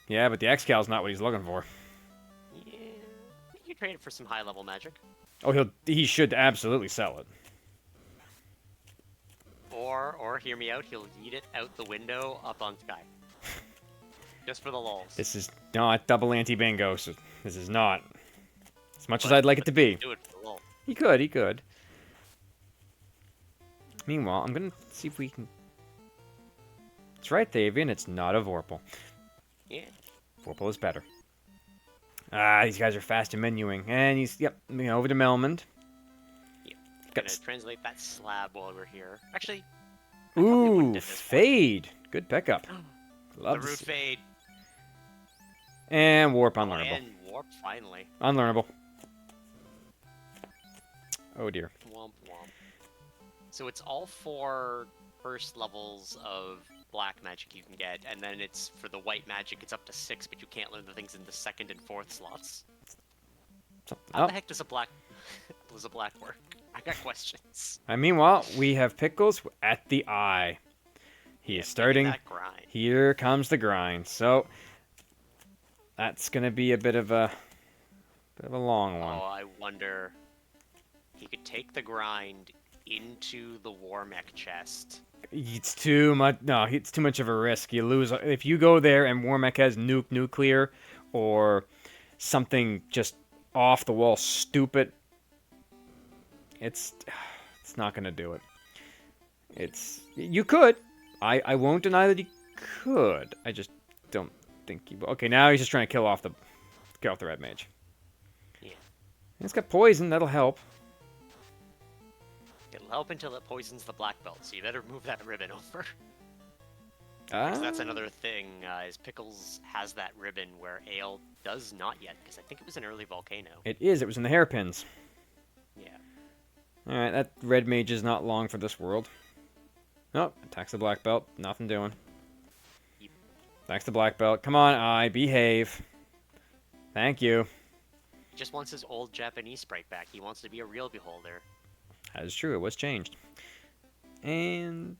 Yeah, but the Excal's not what he's looking for. Yeah, you trade it for some high-level magic. Oh, he should absolutely sell it. Or hear me out, he'll yeet it out the window up on Sky. Just for the lulz. This is not double anti-bingo, so this is not. As much as I'd like it to be. Do it for the lulz. He could. Meanwhile, I'm gonna see if we can... It's right, Thavian, it's not a Vorpal. Yeah. Vorpal is better. These guys are fast in menuing. And he's, over to Melmond. Yep. Gonna translate that slab while we're here. Actually, ooh, Fade. Good pickup. Love the root fade. And Warp unlearnable. And Warp, finally. Unlearnable. Oh dear. Womp womp. So it's all 4 first levels of black magic you can get, and then it's for the white magic, it's up to 6, but you can't learn the things in the 2nd and 4th slots. How the heck does a black work? I got questions. Meanwhile, we have Pickles at the eye. He is starting. That grind. Here comes the grind. So that's gonna be a bit of a long one. Oh, I wonder. He could take the grind into the War Mech chest. It's too much. No, it's too much of a risk. You lose if you go there and Warmech has nuclear or something just off the wall stupid. It's not gonna do it. You could. I won't deny that he could. I just don't think he will. Okay, now he's just trying to kill off the red mage. Yeah. It's got poison. That'll help. It'll help until it poisons the black belt, so you better move that ribbon over. Because that's another thing, is Pickles has that ribbon where Ale does not yet, because I think it was an early volcano. It is. It was in the hairpins. Yeah. Alright, that red mage is not long for this world. Nope, attacks the black belt. Nothing doing. Yep. Attacks the black belt. Come on, Eye, behave. Thank you. He just wants his old Japanese sprite back. He wants to be a real beholder. That is true. It was changed. And...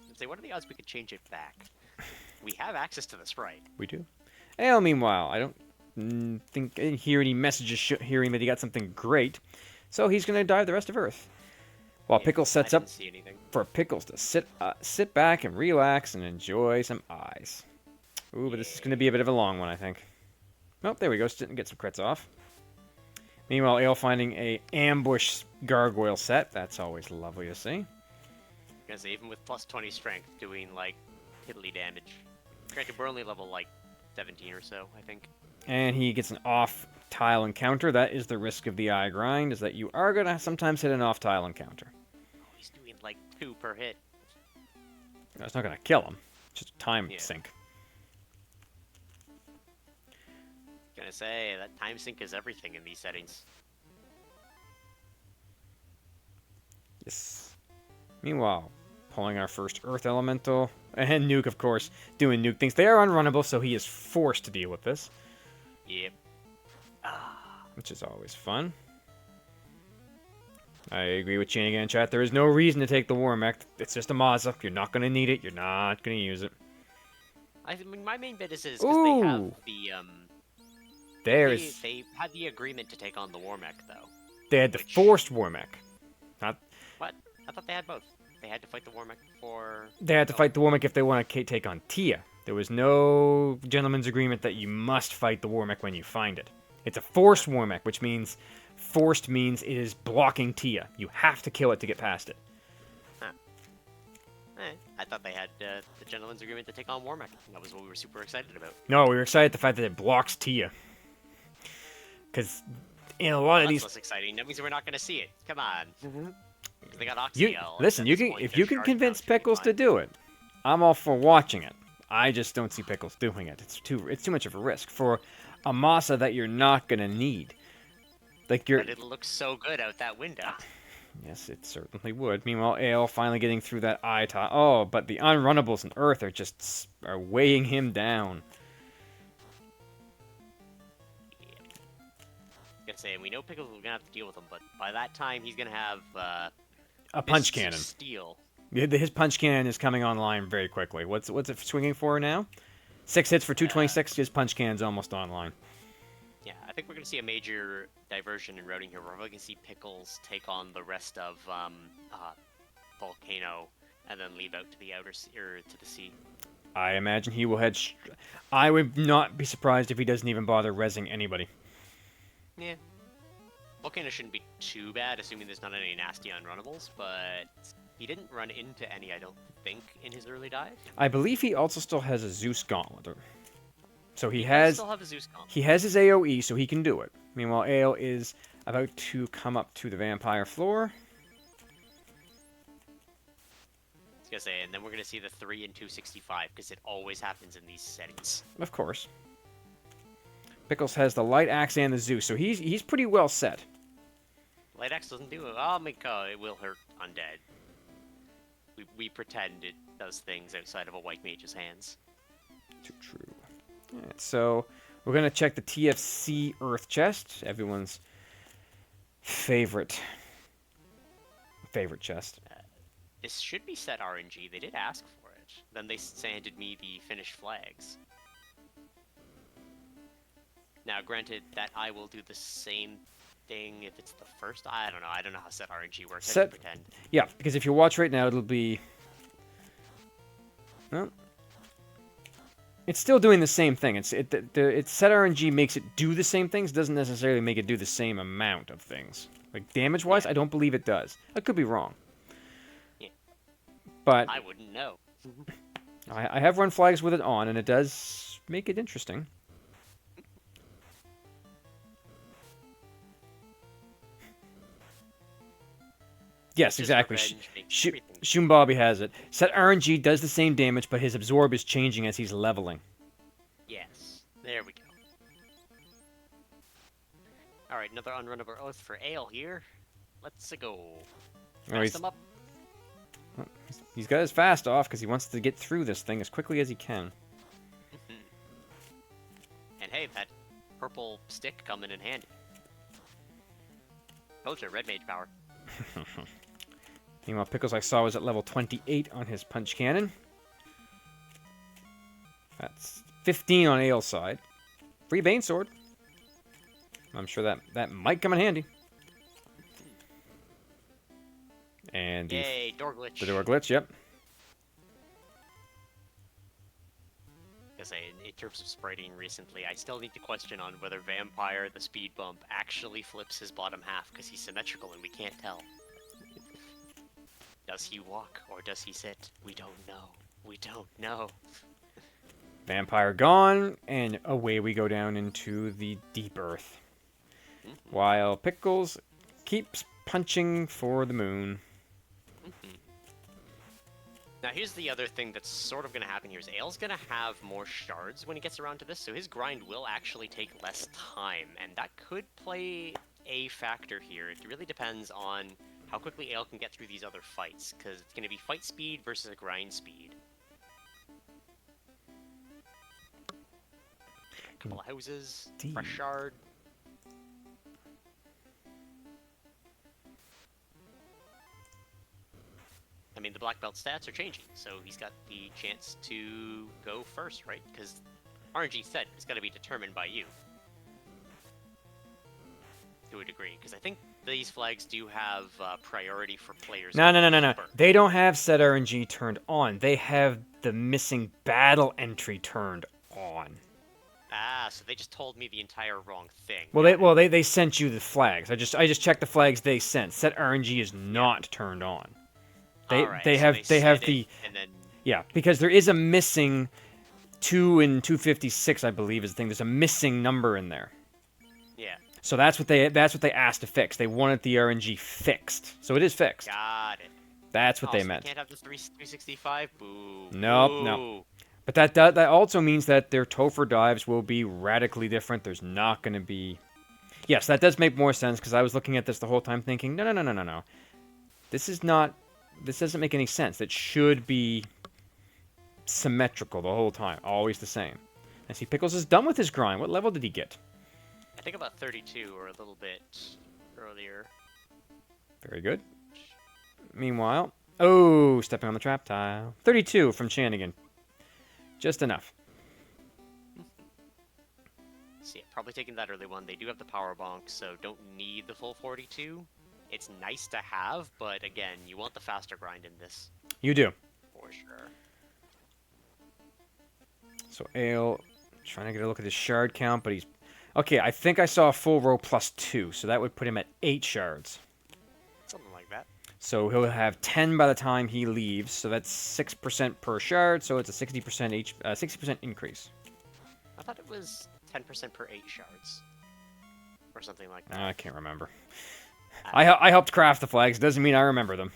I'd say, what are the odds we could change it back? We have access to the sprite. We do. Ale, meanwhile, I don't think I didn't hear any messages hearing that he got something great. So he's going to dive the rest of Earth. While Yeah, Pickles sets up see anything. for Pickles to sit back and relax and enjoy some eyes. Ooh, but this is going to be a bit of a long one, I think. Oh, there we go. Didn't get some crits off. Meanwhile, Ale finding a ambush gargoyle set. That's always lovely to see. Because even with plus 20 strength, doing, like, piddly damage. Granted, we're only level, like, 17 or so, I think. And he gets an off-tile encounter. That is the risk of the eye grind, is that you are going to sometimes hit an off-tile encounter. Oh, he's doing, like, 2 per hit. That's not going to kill him. It's just a time sink. Gonna say, that time sync is everything in these settings. Yes. Meanwhile, pulling our first Earth Elemental. And Nuke, of course, doing Nuke things. They are unrunnable, so he is forced to deal with this. Yep. Which is always fun. I agree with Shane again, chat. There is no reason to take the War Mech. It's just a Mazda. You're not going to need it. You're not going to use it. I mean, my main bit is because they have Ooh! the There's... they had the agreement to take on the War Mech though. They had the Which... Forced War Mech. Not... What? I thought they had both. They had to fight the War Mech before... They had to fight the War Mech if they want to take on Tia. There was no gentleman's agreement that you must fight the War Mech when you find it. It's a Forced War Mech, which means... Forced means it is blocking Tia. You have to kill it to get past it. Huh. I thought they had the gentleman's agreement to take on War Mech. That was what we were super excited about. No, we were excited at the fact that it blocks Tia. Because in a lot of That's these... less exciting. That means we're not going to see it. Come on. They got You, Oxyel. listen, you can if you can convince Pickles to do it, I'm all for watching it. I just don't see Pickles doing it. It's too much of a risk for a masa that you're not gonna need. Like you're. But it looks so good out that window. Yes, it certainly would. Meanwhile, Ale finally getting through that eye tie. Oh, but the unrunnables in Earth are weighing him down. Gonna say, we know Pickles is gonna have to deal with him, but by that time he's gonna have A punch fists of cannon. steel. His punch cannon is coming online very quickly. What's it swinging for now? 6 hits for 226. His punch cannon's almost online. Yeah, I think we're gonna see a major diversion in routing here. We're probably gonna see Pickles take on the rest of Volcano, and then leave out to the outer sea, or to the sea. I imagine he will head. I would not be surprised if he doesn't even bother rezzing anybody. Yeah. Volcano shouldn't be too bad, assuming there's not any nasty unrunnables, but he didn't run into any, I don't think, in his early dive. I believe he also still has a Zeus Gauntlet. So he still have a Zeus Gauntlet. He has his AoE, so he can do it. Meanwhile, Ale is about to come up to the vampire floor. I was gonna say, and then we're gonna see the 3 and 265, because it always happens in these settings. Of course. Pickles has the Light Axe and the Zeus, so he's pretty well set. Light Axe doesn't do it. Oh my god, it will hurt undead. We pretend it does things outside of a white mage's hands. Too true. Alright, so we're gonna check the TFC Earth chest, everyone's favorite chest. This should be set RNG. They did ask for it. Then they handed me the finished flags. Now, granted, that I will do the same thing if it's the first. I don't know. I don't know how set RNG works. I can pretend. Yeah, because if you watch right now, it'll be. No. It's still doing the same thing. It's set RNG makes it do the same things. Doesn't necessarily make it do the same amount of things. Like damage-wise, I don't believe it does. I could be wrong. Yeah. But I wouldn't know. I have run flags with it on, and it does make it interesting. Yes, exactly. Shumbabi has it. Set RNG does the same damage, but his absorb is changing as he's leveling. Yes. There we go. Alright, another unrunnable oath for Ale here. Let's go. Fast him up. He's got his fast off because he wants to get through this thing as quickly as he can. And hey, that purple stick coming in handy. Told you, red mage power. Meanwhile, Pickles I saw was at level 28 on his punch cannon. That's 15 on Ale's side. Free Bane Sword. I'm sure that might come in handy. And yay, door glitch. The door glitch, yep. I say, in terms of spriting recently, I still need to question on whether Vampire, the speed bump, actually flips his bottom half because he's symmetrical and we can't tell. Does he walk or does he sit? We don't know. We don't know. Vampire gone, and away we go down into the deep earth. While Pickles keeps punching for the moon. Now here's the other thing that's sort of going to happen here is Ale's going to have more shards when he gets around to this, so his grind will actually take less time, and that could play a factor here. It really depends on how quickly Ale can get through these other fights, because it's going to be fight speed versus a grind speed. A couple of houses, fresh shard. black belt stats are changing, so he's got the chance to go first, right? Because RNG said it's got to be determined by you. To a degree, because I think these flags do have priority for players. No. They don't have set RNG turned on. They have the missing battle entry turned on. Ah, so they just told me the entire wrong thing. Well, they sent you the flags. I just checked the flags they sent. Set RNG is not turned on. They have the and then because there is a missing 2 and 256, I believe, is the thing. There's a missing number in there. Yeah. So that's what they asked to fix. They wanted the RNG fixed. So it is fixed. Got it. That's what they so meant. Can't have the 365. Boo. Nope, Boo. no. But that also means that their Topher dives will be radically different. There's not going to be... Yes, that does make more sense, because I was looking at this the whole time thinking, no. This doesn't make any sense. It should be symmetrical the whole time. Always the same. I see Pickles is done with his grind. What level did he get? I think about 32 or a little bit earlier. Very good. Meanwhile... Oh, stepping on the trap tile. 32 from Shanigan. Just enough. So yeah, probably taking that early one. They do have the power bonk, so don't need the full 42. It's nice to have, but again, you want the faster grind in this. You do. For sure. So Ale, trying to get a look at his shard count, but he's... Okay, I think I saw a full row plus 2, so that would put him at 8 shards. Something like that. So he'll have 10 by the time he leaves, so that's 6% per shard, so it's a 60% increase. I thought it was 10% per 8 shards. Or something like that. I can't remember. I helped craft the flags, doesn't mean I remember them.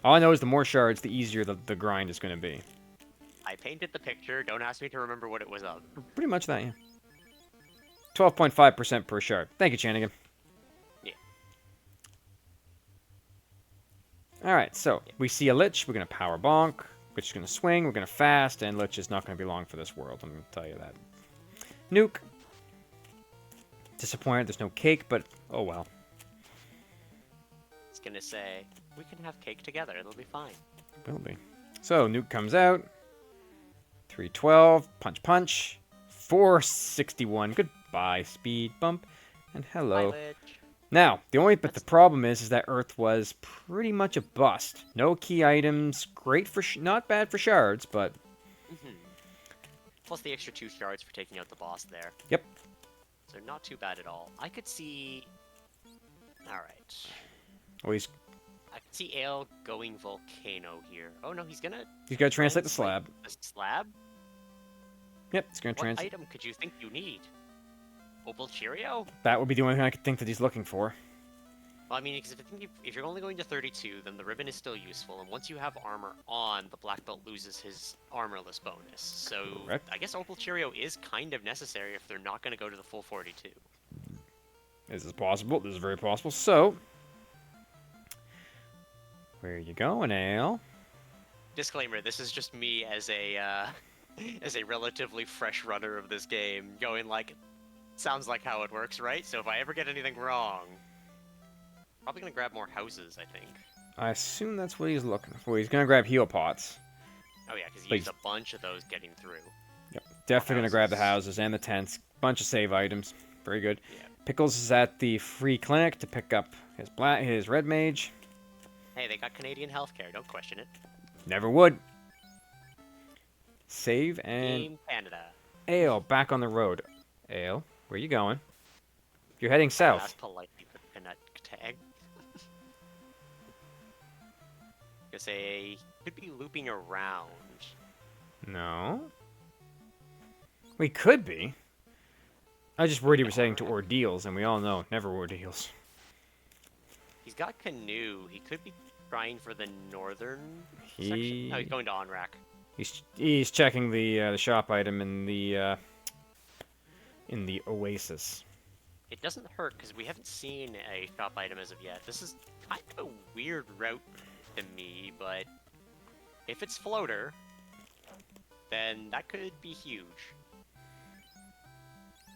All I know is the more shards, the easier the grind is going to be. I painted the picture, don't ask me to remember what it was of. Pretty much that, yeah. 12.5% per shard. Thank you, Chanigan. Yeah. Alright, so we see a Lich, we're going to power bonk, Lich is going to swing, we're going to fast, and Lich is not going to be long for this world, I'm going to tell you that. Nuke. Disappointed there's no cake, but oh well. It's going to say, we can have cake together, it'll be fine. Will be. So, Nuke comes out. 312, punch. 461, goodbye, speed bump, and hello. Bye, Lich. Now, the problem is that Earth was pretty much a bust. No key items, great for not bad for shards, but Plus the extra 2 shards for taking out the boss there. Yep. So not too bad at all. I could see. All right. Well, I could see Ale going volcano here. Oh no, he's gonna translate the slab. The slab? Yep, it's gonna What translate. item could you think you need? Opal Cheerio? That would be the only thing I could think that he's looking for. Well, I mean, because if you're only going to 32, then the ribbon is still useful, and once you have armor on, the black belt loses his armorless bonus. So Correct. I guess Opal Cheerio is kind of necessary if they're not going to go to the full 42. This is possible. This is very possible. So, where are you going, Ale? Disclaimer: this is just me as a as a relatively fresh runner of this game, going like, sounds like how it works, right? So if I ever get anything wrong, probably gonna grab more houses, I think. I assume that's what he's looking for. He's gonna grab heal pots. Oh yeah, because he used a bunch of those getting through. Yep, definitely gonna grab the houses and the tents. Bunch of save items. Very good. Yeah. Pickles is at the free clinic to pick up his red mage. Hey, they got Canadian healthcare. Don't question it. Never would. Save and Team Canada. Ale back on the road. Ale, where you going? You're heading south. That's politely put in that tag. Gonna say could be looping around. No. We could be. I just worried he was heading to ordeals, and we all know never ordeals. He's got canoe. He could be trying for the northern section. No, he's going to Onrak. He's checking the shop item in the oasis. It doesn't hurt because we haven't seen a shop item as of yet. This is kind of a weird route to me, but if it's floater, then that could be huge.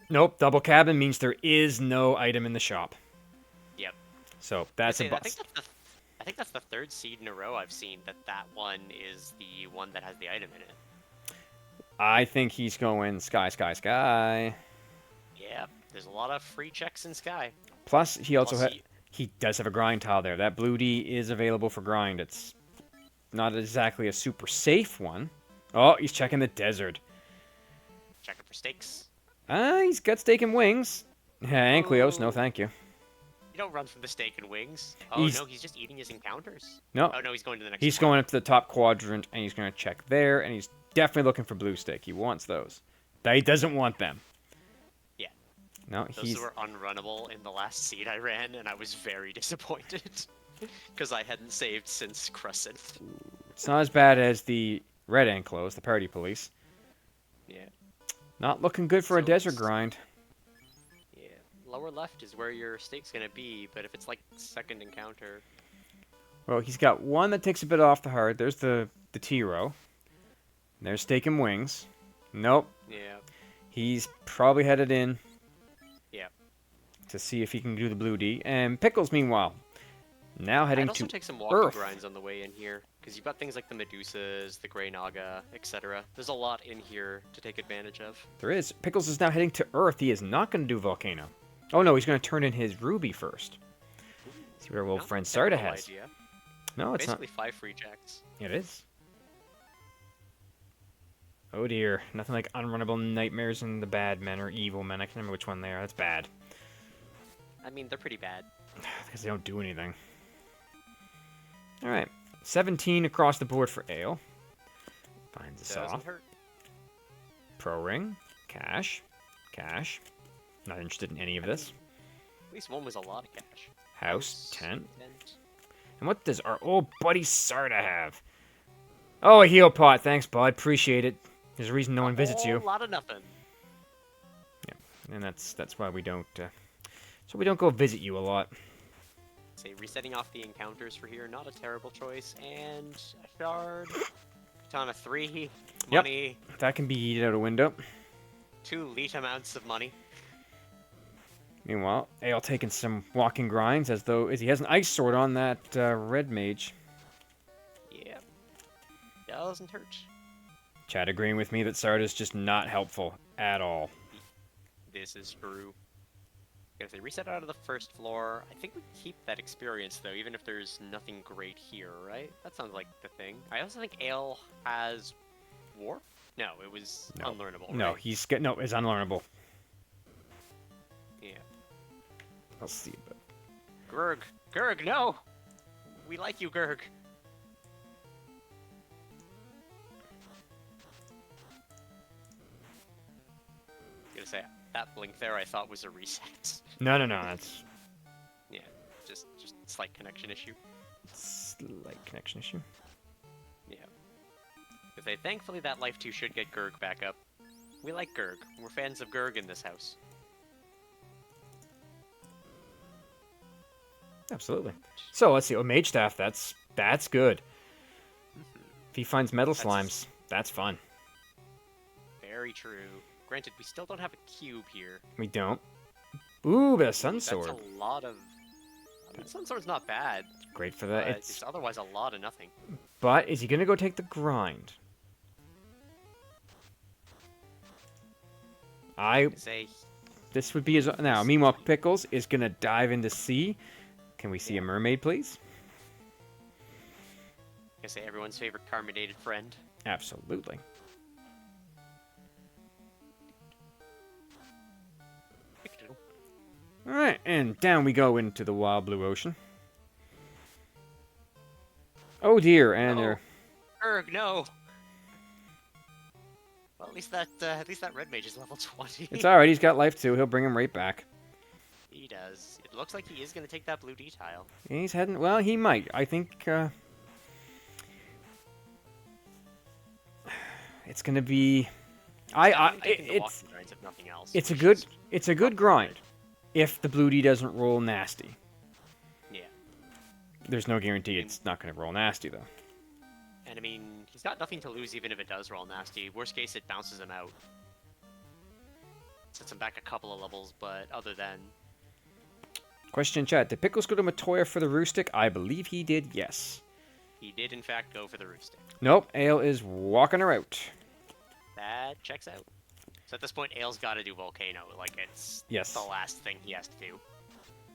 Nope, double cabin means there is no item in the shop. Yep. So that's a I bust. think think that's the third seed in a row I've seen that one is the one that has the item in it. I think he's going sky, sky, sky. Yeah, there's a lot of free checks in Sky. Plus, he also Plus, he does have a grind tile there. That blue D is available for grind. It's not exactly a super safe one. Oh, he's checking the desert. checking for stakes. He's got steak and wings. Ankleos, no Oh. thank you. You don't run from the steak and wings. Oh no, he's just eating his encounters. No. Oh no, he's going to the next He's one. going up to the top quadrant, and he's going to check there, and he's definitely looking for blue steak. He wants those. He doesn't want them. Yeah. No, Those were unrunnable in the last seed I ran, and I was very disappointed. Because I hadn't saved since Crescent. It's not as bad as the red enclosed, the party police. Yeah. Not looking good for a So desert it's- grind. Yeah. Lower left is where your stake's gonna be, but if it's like second encounter... Well, he's got one that takes a bit off the hard. There's the T-row. There's steak and wings. Nope. Yeah. He's probably headed in. Yeah. To see if he can do the blue D. And Pickles, meanwhile, now heading I'd also to take some walking Earth. grinds on the way in here, because you've got things like the Medusas, the Grey Naga, etc. There's a lot in here to take advantage of. There is. Pickles is now heading to Earth. He is not going to do Volcano. Oh no, he's going to turn in his Ruby first. See what our old friend Sarda terrible has. idea. No, it's Basically 5 free checks. not. It is. Oh dear. Nothing like unrunnable nightmares and the bad men or evil men. I can't remember which one they are. That's bad. I mean, they're pretty bad. Because they don't do anything. Alright. 17 across the board for Ale. Finds us Doesn't off. hurt. Pro ring. Cash. Cash. Not interested in any of this. At least one was a lot of cash. House. Tent. Tent. And what does our old buddy Sarda have? Oh, a heal pot. Thanks, bud. Appreciate it. There's a reason no one visits you. A lot of nothing. And that's why we don't... so we don't go visit you a lot. Say, resetting off the encounters for here, not a terrible choice. And a shard. Katana 3. Yep. Money. That can be yeeted out a window. 2 leet amounts of money. Meanwhile, Ale taking some walking grinds as he has an ice sword on that red mage. Yeah. Doesn't hurt. Chad agreeing with me that Sarda's just not helpful at all. This is true. If they reset out of the first floor, I think we keep that experience though, even if there's nothing great here, right? That sounds like the thing. I also think Ale has warp. No, it was unlearnable. No, right? it's unlearnable. Yeah. I'll see. But Gurg, no. We like you, Gurg. Gonna say that blink there, I thought was a reset. no, that's Yeah, just slight connection issue. slight connection issue. Yeah. Because thankfully that life 2 should get Gurg back up. We like Gurg. We're fans of Gurg in this house. Absolutely. So let's see. Oh, mage staff. That's good. If he finds metal That's- slimes, that's fun. Very true. Granted, we still don't have a cube here. We don't. Ooh, but a sun sword. That's a lot of... I mean, Sun Sword's not bad, Great for but that. it's otherwise a lot of nothing. But is he gonna go take the grind? Say, This would be his now. Meanwhile, Pickles is gonna dive into sea. Can we see a mermaid, please? everyone's favorite carbonated friend. Absolutely. All right, and down we go into the wild blue ocean. Oh dear, and there. Erg, no. Well, at least that red mage is level 20. It's all right. He's got life too. He'll bring him right back. He does. It looks like he is going to take that blue D tile. He's heading. Well, he might. I think it's gonna be. Taking the walking grinds, if nothing else. It's a which good. is It's a good grind. If the blue D doesn't roll nasty. Yeah. There's no guarantee it's not going to roll nasty though. And I mean, he's got nothing to lose even if it does roll nasty. Worst case, it bounces him out. Sets him back a couple of levels, but other than... Question in chat: did Pickles go to Matoya for the Roostic? I believe he did. Yes. He did, in fact, go for the Roostic. Nope. Ale is walking her out. That checks out. So at this point, Ale's got to do Volcano. Like, it's Yes. the last thing he has to do.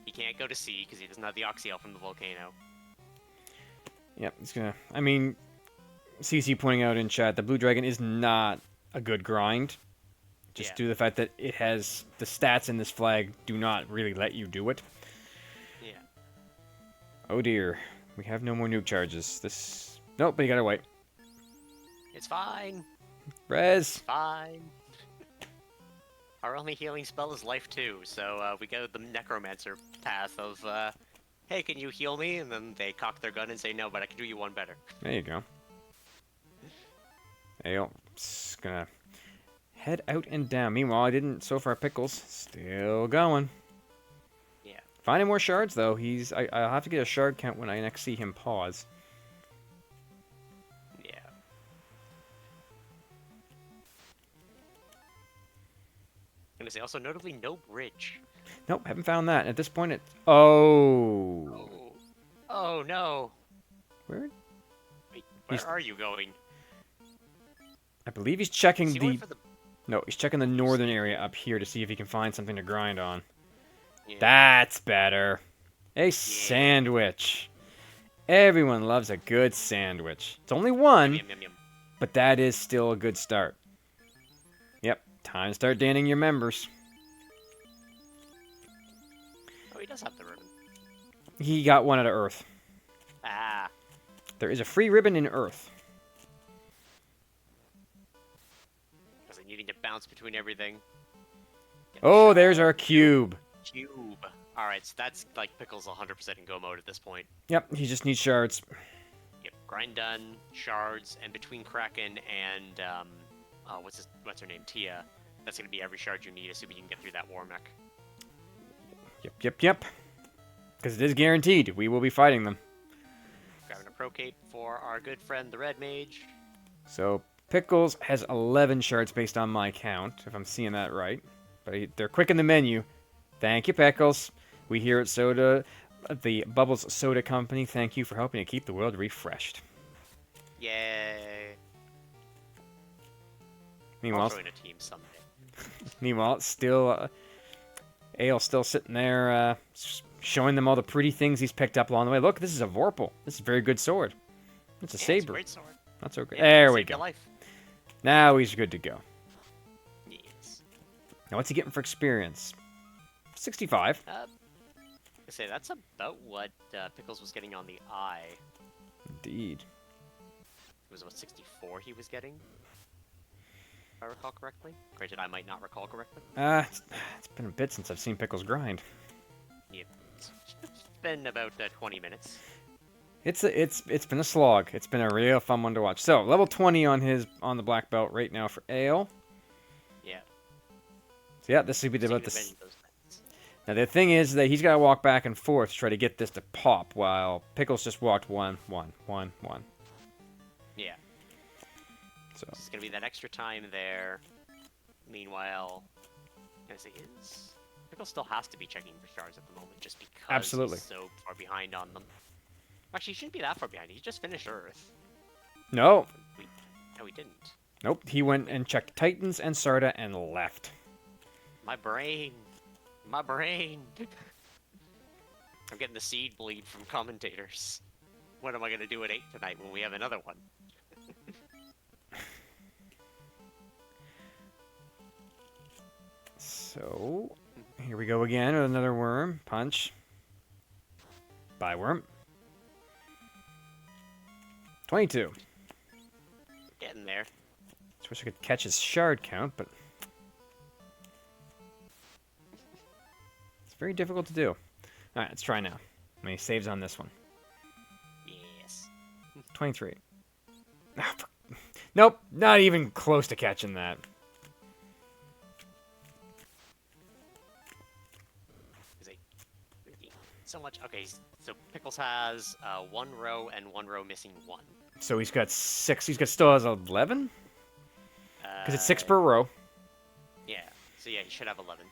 He can't go to sea because he doesn't have the Oxyel from the Volcano. Yep. It's gonna. I mean, CC pointing out in chat: the Blue Dragon is not a good grind. Just due to the fact that it has the stats in this flag do not really let you do it. Yeah. Oh dear. We have no more nuke charges. This... Nope, but you gotta wait. It's fine. Res! Fine. Our only healing spell is Life 2, so we go the Necromancer path of, hey, can you heal me? And then they cock their gun and say, no, but I can do you one better. There you go. Ale's gonna head out and down. Meanwhile, I didn't so far. Pickles still going. Yeah. Finding more shards though. I'll have to get a shard count when I next see him pause. Yeah. I'm gonna say also notably no bridge. Nope, haven't found that. At this point, it. Oh. Oh. Oh no. Where? Wait, where are you going? I believe he's checking Is he going for the... No, he's checking the northern area up here to see if he can find something to grind on. Yeah. That's better. A sandwich. Everyone loves a good sandwich. It's only one, Yum, yum, yum. but that is still a good start. Yep, time to start danning your members. Oh, he does have the ribbon. He got one out of Earth. Ah. There is a free ribbon in Earth. Was I needing to bounce between everything? Get Oh, shot. there's our cube. Cube. Alright, so that's like Pickles 100% in go mode at this point. Yep, he just needs shards. Yep, grind done, shards, and between Kraken and, what's her name? Tia. That's gonna be every shard you need, assuming you can get through that war mech. Yep. Because it is guaranteed. We will be fighting them. Grabbing a Pro Cape for our good friend, the Red Mage. So, Pickles has 11 shards based on my count, if I'm seeing that right. But they're quick in the menu. Thank you, Pickles. We here at the Bubbles Soda Company, thank you for helping to keep the world refreshed. Yay. Meanwhile, I'll join a team someday. still, Ale's still sitting there, showing them all the pretty things he's picked up along the way. Look, this is a Vorpal. This is a very good sword. It's a saber. It's a great sword. Not so great. Yeah, There we saved your go. life. Now he's good to go. Yes. Now what's he getting for experience? 65. I say that's about what Pickles was getting on the eye. Indeed. It was about 64 he was getting, if I recall correctly. Granted, I might not recall correctly. It's been a bit since I've seen Pickles grind. Yeah, it's been about 20 minutes. It's been a slog. It's been a real fun one to watch. So level 20 on the black belt right now for Ale. Yeah. So yeah, this would be Taking about advantage this. of those things. Now the thing is that he's got to walk back and forth to try to get this to pop, while Pickles just walked one. Yeah. So It's gonna be that extra time there. Meanwhile, Pickles still has to be checking for shards at the moment, just because Absolutely. he's so far behind on them. Actually, he shouldn't be that far behind. He just finished Earth. no, No, he didn't. nope. He went and checked Titans and Sarda and left. My brain. My brain. I'm getting the seed bleed from commentators. What am I gonna do at 8 tonight when we have another one? So here we go again with another worm punch. By worm. 22. Getting there. Just wish I could catch his shard count, but it's very difficult to do. Alright, let's try now. How many saves on this one? Yes. 23. Nope, not even close to catching that. So much. Okay, so Pickles has 1 row and 1 row missing 1. So he's got 6. Still has 11? Because it's 6 per row. Yeah. So yeah, he should have 11.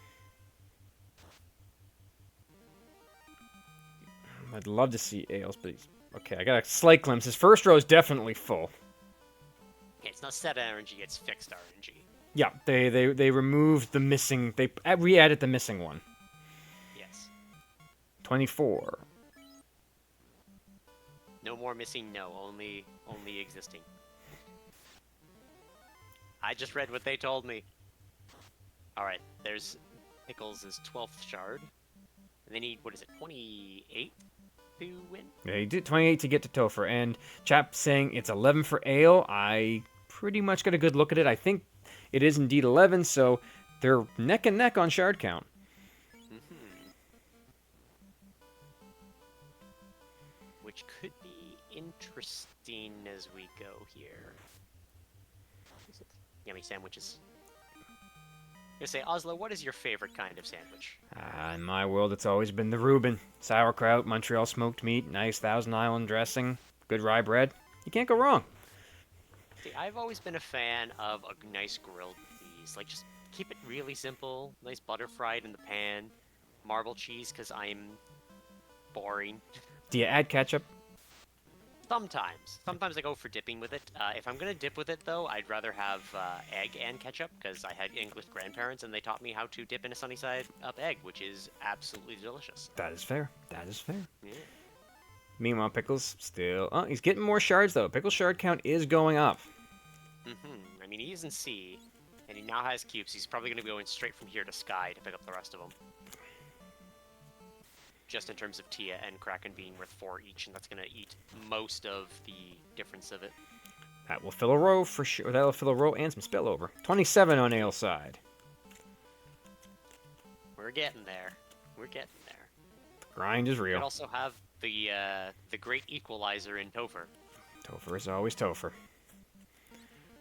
I'd love to see Ales, but okay, I got a slight glimpse. His first row is definitely full. Okay, it's not set RNG, it's fixed RNG. Yeah, they removed the missing. They re-added the missing one. Yes. 24. No more missing, no. Only existing. I just read what they told me. Alright, there's Pickles' 12th shard. And they need, what is it, 28 to win? Yeah, he did 28 to get to Topher. And chap saying it's 11 for Ale. I pretty much got a good look at it. I think it is indeed 11, so they're neck and neck on shard count. Which could be interesting as we go here. Is it yummy sandwiches? I'm gonna say, Oslo, what is your favorite kind of sandwich? In my world, it's always been the Reuben. Sauerkraut, Montreal smoked meat, nice Thousand Island dressing, good rye bread. You can't go wrong. See, I've always been a fan of a nice grilled cheese. Like, just keep it really simple. Nice butter fried in the pan. Marble cheese, because I'm boring. Do you add ketchup? Sometimes. Sometimes I go for dipping with it. If I'm going to dip with it, though, I'd rather have egg and ketchup, because I had English grandparents, and they taught me how to dip in a sunny side up egg, which is absolutely delicious. That is fair. That is fair. Yeah. Meanwhile, Pickles still... Oh, he's getting more shards, though. Pickles' shard count is going up. I mean, he's in C, and he now has cubes. He's probably going to be going straight from here to Sky to pick up the rest of them. Just in terms of Tia and Kraken being worth 4 each, and that's going to eat most of the difference of it. That will fill a row for sure. That'll fill a row and some spillover. 27 on Ale's side. We're getting there. We're getting there. The grind is We real. also have the great equalizer in Topher. Topher is always Topher.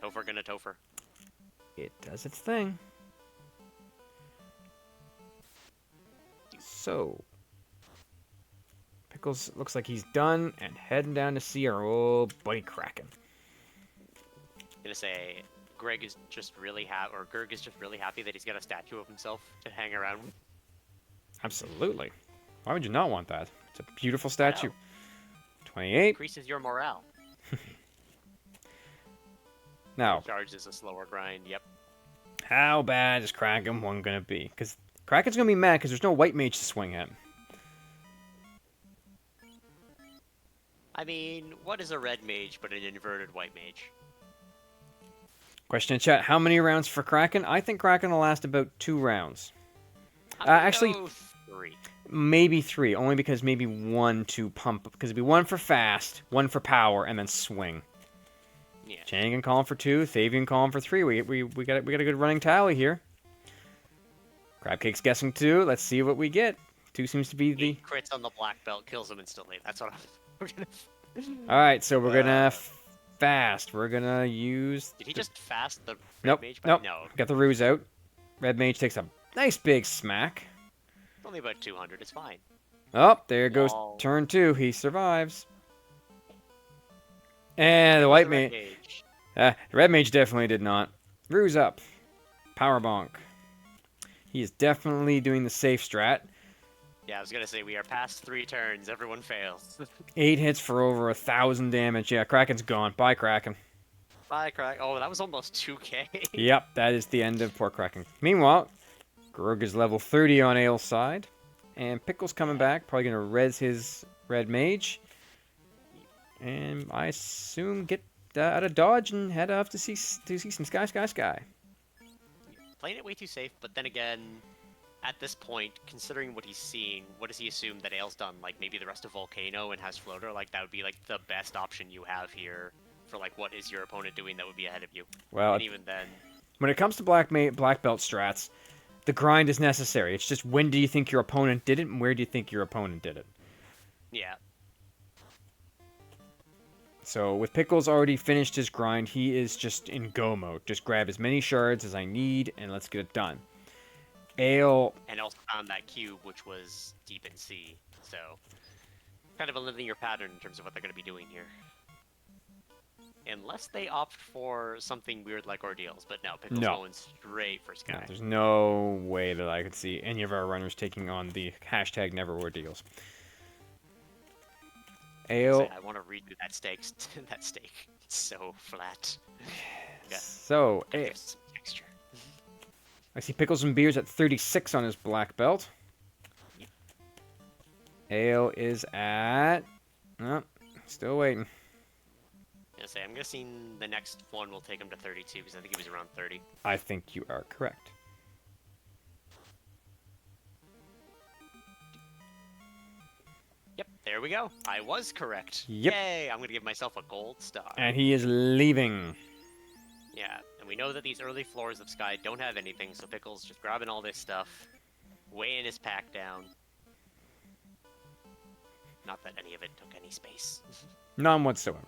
Topher gonna Topher. It does its thing. So... Pickles looks like he's done and heading down to see our old buddy Kraken. Gonna say, Greg is just really happy, or Gerg is just really happy that he's got a statue of himself to hang around with. Absolutely. Why would you not want that? It's a beautiful statue. Wow. 28. Increases your morale. Now, Charge is a slower grind, yep. how bad is Kraken 1 going to be? Because Kraken's going to be mad because there's no white mage to swing him. I mean, what is a red mage but an inverted white mage? Question in chat, how many rounds for Kraken? I think Kraken will last about 2 rounds. I'm gonna Actually, go 3. maybe 3, only because maybe 1 to pump. Because it'd be 1 for fast, 1 for power, and then swing. Yeah. Chang can call him for 2, Thavian call him for 3. We got a good running tally here. Crabcake's guessing 2. Let's see what we get. 2 seems to be the... 8 crits on the black belt, kills him instantly. That's what I'm gonna... Alright, so we're gonna fast. We're gonna use... Did he just fast the red Nope, mage? nope. No, Got the ruse out. Red mage takes a nice big smack. only about 200. It's fine. Oh, there goes Wall. turn 2. He survives. And the white mage... mage. The red mage definitely did not. Ruse up. Power bonk. He is definitely doing the safe strat. Yeah, I was gonna say, we are past 3 turns. Everyone fails. 8 hits for over 1,000 damage. Yeah, Kraken's gone. Bye, Kraken. Bye, Crack. Oh, that was almost 2k. Yep, that is the end of poor Kraken. Meanwhile, Grog is level 30 on Ale's side. And Pickle's coming back. Probably going to res his red mage. And I assume get out of dodge and head off to see some Sky. Playing it way too safe, but then again, at this point, considering what he's seeing, what does he assume that Ale's done? Like, maybe the rest of Volcano and has Floater? Like, that would be, like, the best option you have here for, like, what is your opponent doing that would be ahead of you. Well, and even then... when it comes to black belt strats, the grind is necessary. It's just when do you think your opponent did it and where do you think your opponent did it? Yeah. So with Pickles already finished his grind, he is just in go mode. Just grab as many shards as I need and let's get it done. Ale... And also found that cube, which was deep in C. So, kind of a linear pattern in terms of what they're going to be doing here. Unless they opt for something weird like Ordeals. But no, Pickle's going straight for Sky. No, there's no way that I could see any of our runners taking on the hashtag never ordeals. Ale. I want to redo that steak. That steak. It's so flat. Yeah. So, Gotta give it some texture. I see Pickles and Beers at 36 on his black belt. Yep. Ale is at... Oh, still waiting. I'm guessing the next one will take him to 32 because I think he was around 30. I think you are correct. Yep, there we go. I was correct. Yep. Yay! I'm gonna give myself a gold star. And he is leaving. Yeah, and we know that these early floors of Sky don't have anything, so Pickles just grabbing all this stuff, weighing his pack down. Not that any of it took any space. None whatsoever.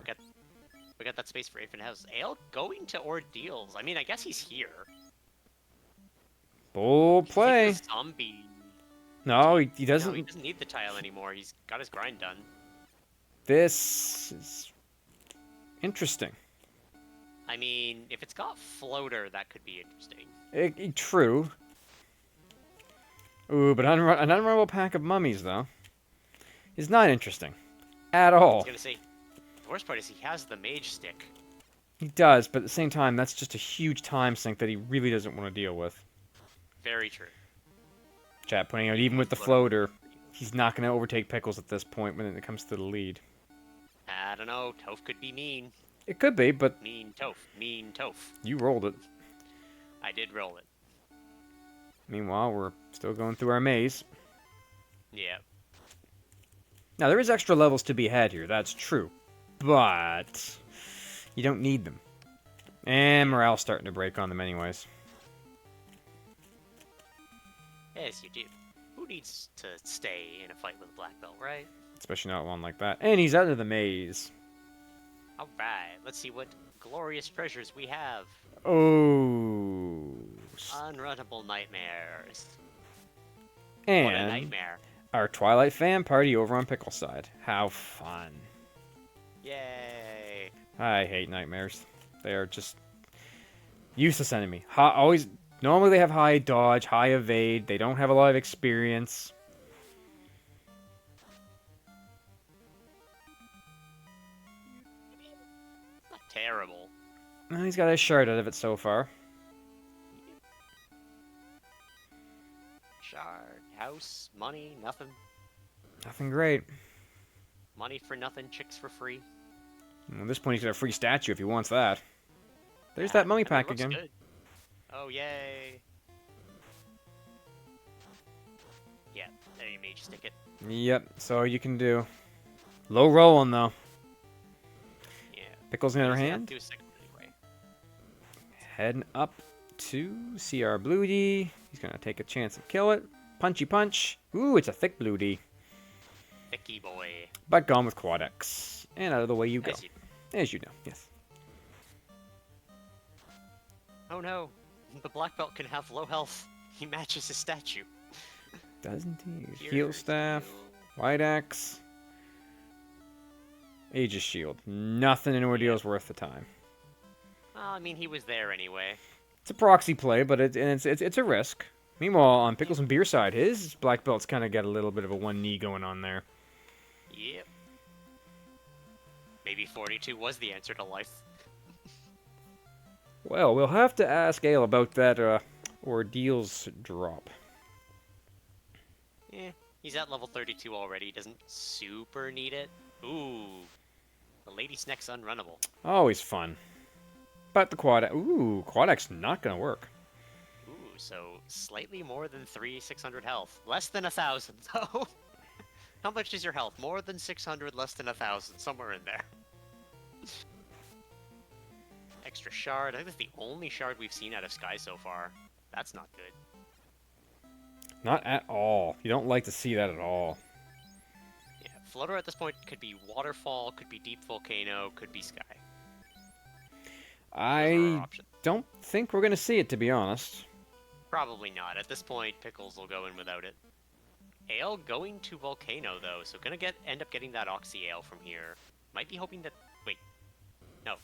We got that space for Infinite House. Ale going to Ordeals. I mean, I guess he's here. Bold play. He's a zombie. No, he doesn't. No, he doesn't need the tile anymore. He's got his grind done. This is interesting. I mean, if it's got floater, that could be interesting. True. Ooh, but an unrunable pack of mummies, though, is not interesting. At I all. was gonna say, the worst part is he has the mage stick. He does, but at the same time, that's just a huge time sink that he really doesn't want to deal with. Very true. Chat pointing out, even with the floater, he's not going to overtake Pickles at this point when it comes to the lead. I don't know. Toph could be mean. It could be, but Mean Toph. Mean Toph. you rolled it. I did roll it. Meanwhile, we're still going through our maze. Yeah. Now, there is extra levels to be had here, that's true. But you don't need them. And morale's starting to break on them anyways. Yes, you do. Who needs to stay in a fight with a black belt, right? Especially not one like that. And he's out of the maze. Alright, let's see what glorious treasures we have. Oh. Unrunnable nightmares. And What a nightmare. our Twilight fan party over on Pickle side. How fun. Yay. I hate nightmares. They are just useless enemy. Normally they have high dodge, high evade. They don't have a lot of experience. Not terrible. Well, he's got a shard out of it so far. Shard, house, money, nothing. Nothing great. Money for nothing, chicks for free. Well, at this point, he's got a free statue if he wants that. There's that mummy I mean, pack it looks again. good. Oh, yay. Yeah, there you mage stick it. Yep, so you can do. Low rolling, though. Yeah. Pickles in the other He's gonna hand. do a second anyway. Heading up to CR Bloody. He's going to take a chance and kill it. Punchy punch. Ooh, it's a thick Bloody. Thicky boy. But gone with Quad X. And out of the way you go. As you- As you know, yes. Oh no, the black belt can have low health. He matches his statue. Doesn't he? Here's Heal staff. heal. White Axe. Aegis Shield. Nothing in Ordeal's worth the time. Well, I mean, he was there anyway. It's a proxy play, but it's a risk. Meanwhile, on Pickles and Beer side, his black belt's kind of got a little bit of a one knee going on there. Yep. Maybe 42 was the answer to life. Well, we'll have to ask Ale about that Ordeal's drop. Eh, he's at level 32 already. He doesn't super need it. Ooh, the Lady Snack's unrunnable. Always fun. But the Quad X not gonna work. Ooh, so slightly more than 600 health. Less than 1,000, though. How much is your health? More than 600, less than 1,000. Somewhere in there. Extra shard. I think that's the only shard we've seen out of Sky so far. That's not good. Not at all. You don't like to see that at all. Yeah, floater at this point could be waterfall, could be deep volcano, could be Sky. Those are our I options. don't think we're gonna see it, to be honest. Probably not. At this point, Pickles will go in without it. Ale going to Volcano, though, so gonna end up getting that Oxy Ale from here. Might be hoping that... Wait. No.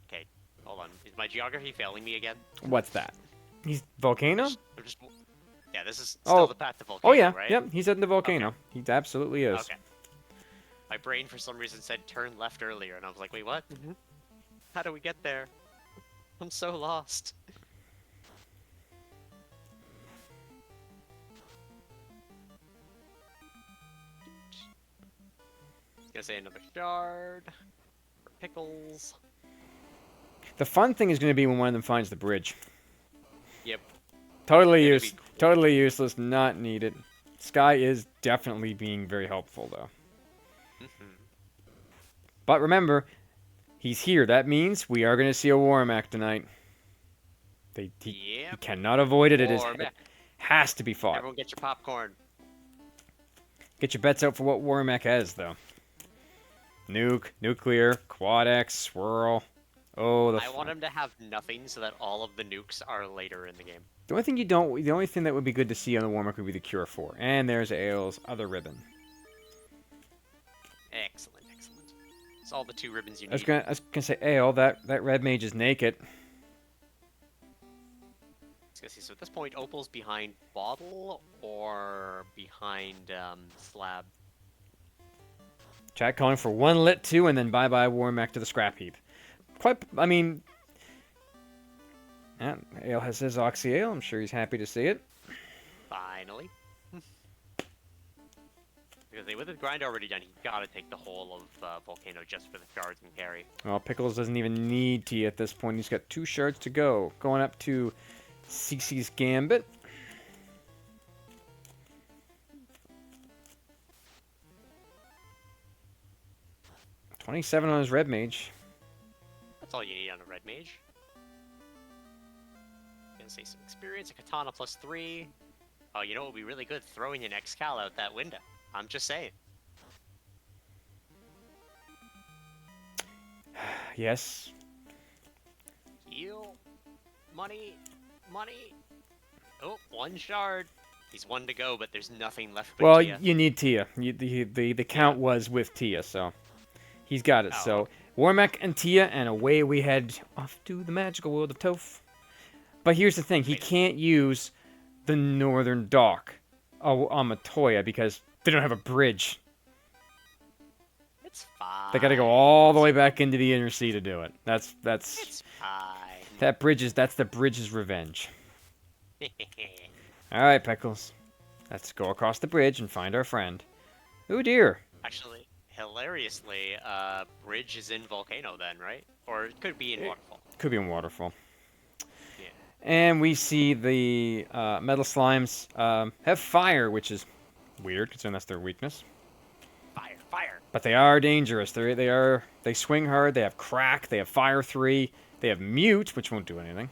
Okay, hold on. Is my geography failing me again? What's that? He's Volcano? I'm just... Yeah, this is still the path to Volcano, Oh yeah, right? yep. He's heading to Volcano. He absolutely is. Okay. My brain, for some reason, said turn left earlier, and I was like, wait, what? How do we get there? I'm so lost. I was gonna say another shard for pickles. The fun thing is going to be when one of them finds the bridge. Yep. Totally Cool. totally useless, not needed. Sky is definitely being very helpful, though. But remember, he's here. That means we are going to see a Warmack tonight. He cannot avoid it. It has to be fought. Everyone get your popcorn. Get your bets out for what Warmack has, though. Nuke, nuclear, quad X, swirl. Oh, I want him to have nothing so that all of the nukes are later in the game. The only thing that would be good to see on the Warmack would be the Cure 4. And there's Ael's other ribbon. Excellent, excellent. It's all the 2 ribbons you need. I was gonna say, Ael, that red mage is naked. So at this point, Opal's behind Bottle or behind Slab? Chat calling for 1 lit 2 and then bye-bye Warmack to the scrap heap. I mean... Yeah, Ale has his Oxy Ale. I'm sure he's happy to see it. Finally. Because with his grind already done, he's got to take the whole of Volcano just for the shards and carry. Well, Pickles doesn't even need tea at this point. He's got 2 shards to go. Going up to Cece's Gambit. $27 on his red mage. That's all you need on a red mage. Gonna say some experience, a katana plus 3. Oh, you know what would be really good? Throwing an Excal out that window. I'm just saying. Yes. Heal. Money. Money. Oh, 1 shard. He's 1 to go, but there's nothing left but Well, Tia. you need Tia. The count was with Tia, so he's got it. So okay. Warmack and Tia, and away we head off to the magical world of Toph. But here's the thing: he can't use the northern dock on Matoya because they don't have a bridge. It's fine. They got to go all the way back into the inner sea to do it. That's It's fine. that's the bridge's revenge. All right, Pickles, let's go across the bridge and find our friend. Oh dear. Actually, hilariously, Bridge is in Volcano then, right? Or it could be in Waterfall. Could be in Waterfall. Yeah. And we see the metal slimes have fire, which is weird considering that's their weakness. Fire, fire. But they are dangerous. They swing hard. They have crack. They have fire 3. They have mute, which won't do anything.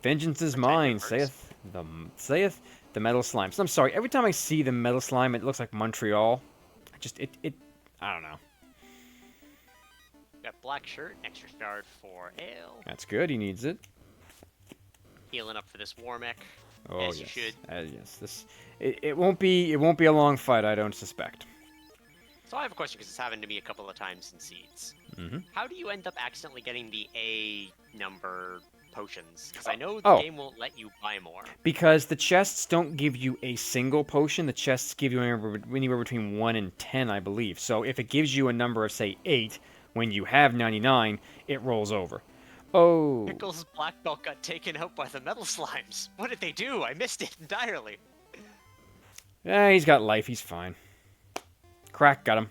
Vengeance is mine, saith the metal slimes. I'm sorry. Every time I see the metal slime, it looks like Montreal. I don't know. Got black shirt, extra shard for Ale. That's good. He needs it. Healing up for this Warmech. Oh as yes. you should. Yes. It won't be a long fight. I don't suspect. So I have a question because it's happened to me a couple of times in Seeds. Mm-hmm. How do you end up accidentally getting the A number potions? Because I know the game won't let you buy more. Because the chests don't give you a single potion. The chests give you anywhere between 1 and 10, I believe. So if it gives you a number of, say, 8, when you have 99, it rolls over. Oh. Pickles' black belt got taken out by the metal slimes. What did they do? I missed it entirely. Yeah, he's got life. He's fine. Crack got him.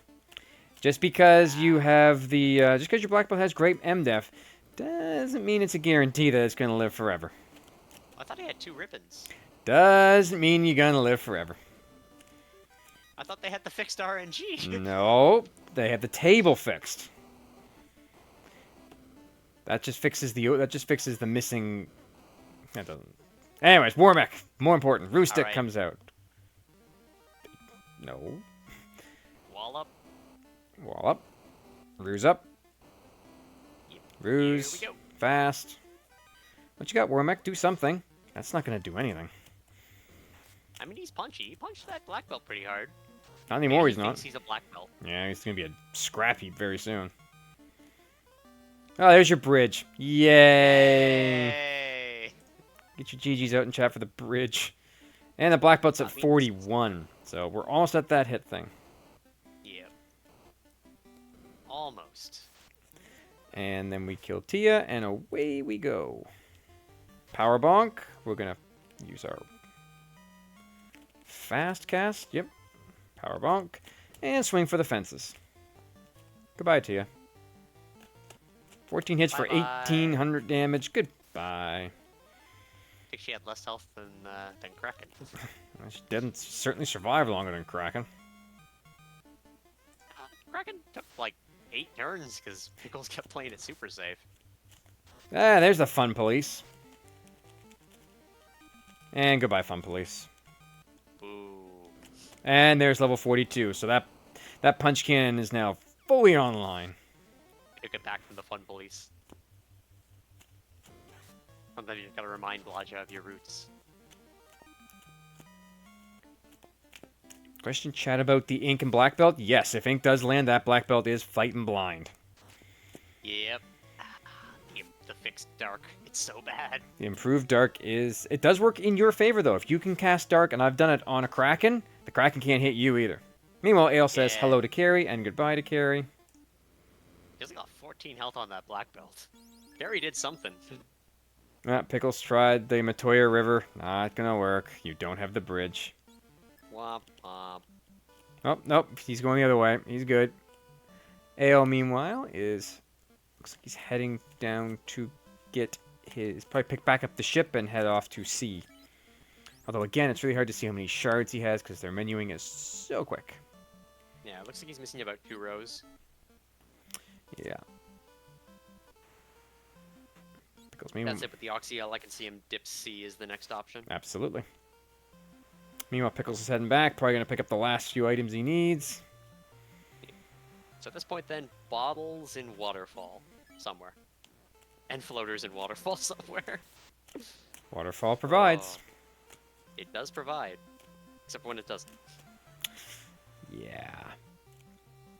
Just because you have just because your black belt has great MDef, doesn't mean it's a guarantee that it's gonna live forever. I thought he had 2 ribbons. Doesn't mean you're gonna live forever. I thought they had the fixed RNG. No, they have the table fixed. That just fixes the missing. That doesn't. Anyways, Warmech. More important. Roostic right. comes out. No. Wall up. Ruse up. Yep. Ruse. Here we go. Fast. What you got, Warmech? Do something. That's not going to do anything. I mean, he's punchy. He punched that black belt pretty hard. Not anymore, Maybe he's he not. thinks he's a black belt. Yeah, he's going to be a scrap heap very soon. Oh, there's your bridge. Yay! Hey! Get your GGs out and chat for the bridge. And the black belt's at 41. So we're almost at that hit thing. Almost. And then we kill Tia, and away we go. Power bonk. We're gonna use our fast cast. Yep. Power bonk. And swing for the fences. Goodbye, Tia. 14 hits for Bye-bye. 1,800 damage. Goodbye. I think she had less health than Kraken. She didn't certainly survive longer than Kraken. Kraken took like 8 turns because Pickles kept playing it super safe. Ah, there's the fun police. And goodbye, fun police. Boom. And there's level 42. So that punch cannon is now fully online. Took it back from the fun police. Sometimes you just gotta remind Blaja of your roots. Question chat about the ink and black belt? Yes, if ink does land, that black belt is fighting blind. Yep. The fixed dark. It's so bad. The improved dark is... It does work in your favor, though. If you can cast dark, and I've done it on a Kraken, the Kraken can't hit you either. Meanwhile, Ale says hello to Carrie and goodbye to Carrie. He only got 14 health on that black belt. Carrie did something. Pickles tried the Matoya River. Not gonna work. You don't have the bridge. Womp womp. Oh, nope. He's going the other way. He's good. Ale, meanwhile, is... Looks like he's heading down to get his... Probably pick back up the ship and head off to sea. Although, again, it's really hard to see how many shards he has because their menuing is so quick. Yeah, it looks like he's missing about 2 rows. Yeah. Pickles, That's it with the Oxyel. I can see him dip C is the next option. Absolutely. Meanwhile, Pickles is heading back. Probably going to pick up the last few items he needs. So at this point, then, bottles in waterfall somewhere. And floaters in waterfall somewhere. Waterfall provides. Oh, it does provide. Except when it doesn't. Yeah.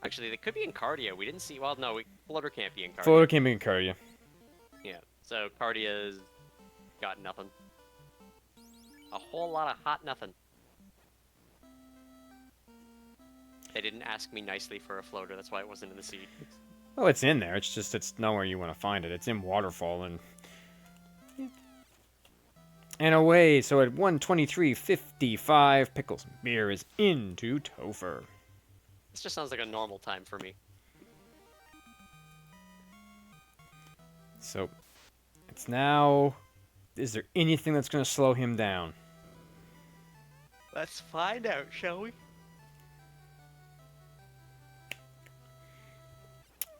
Actually, they could be in Cardia. We didn't see... Well, no, floater can't be in Cardia. Floater can't be in Cardia. Yeah, so Cardia's got nothing. A whole lot of hot nothing. They didn't ask me nicely for a floater, that's why it wasn't in the seed. Well, it's in there. It's just it's nowhere you want to find it. It's in Waterfall and... Yeah. And away, so at 123.55, Pickles and Beer is into Topher. This just sounds like a normal time for me. So, it's now... Is there anything that's going to slow him down? Let's find out, shall we?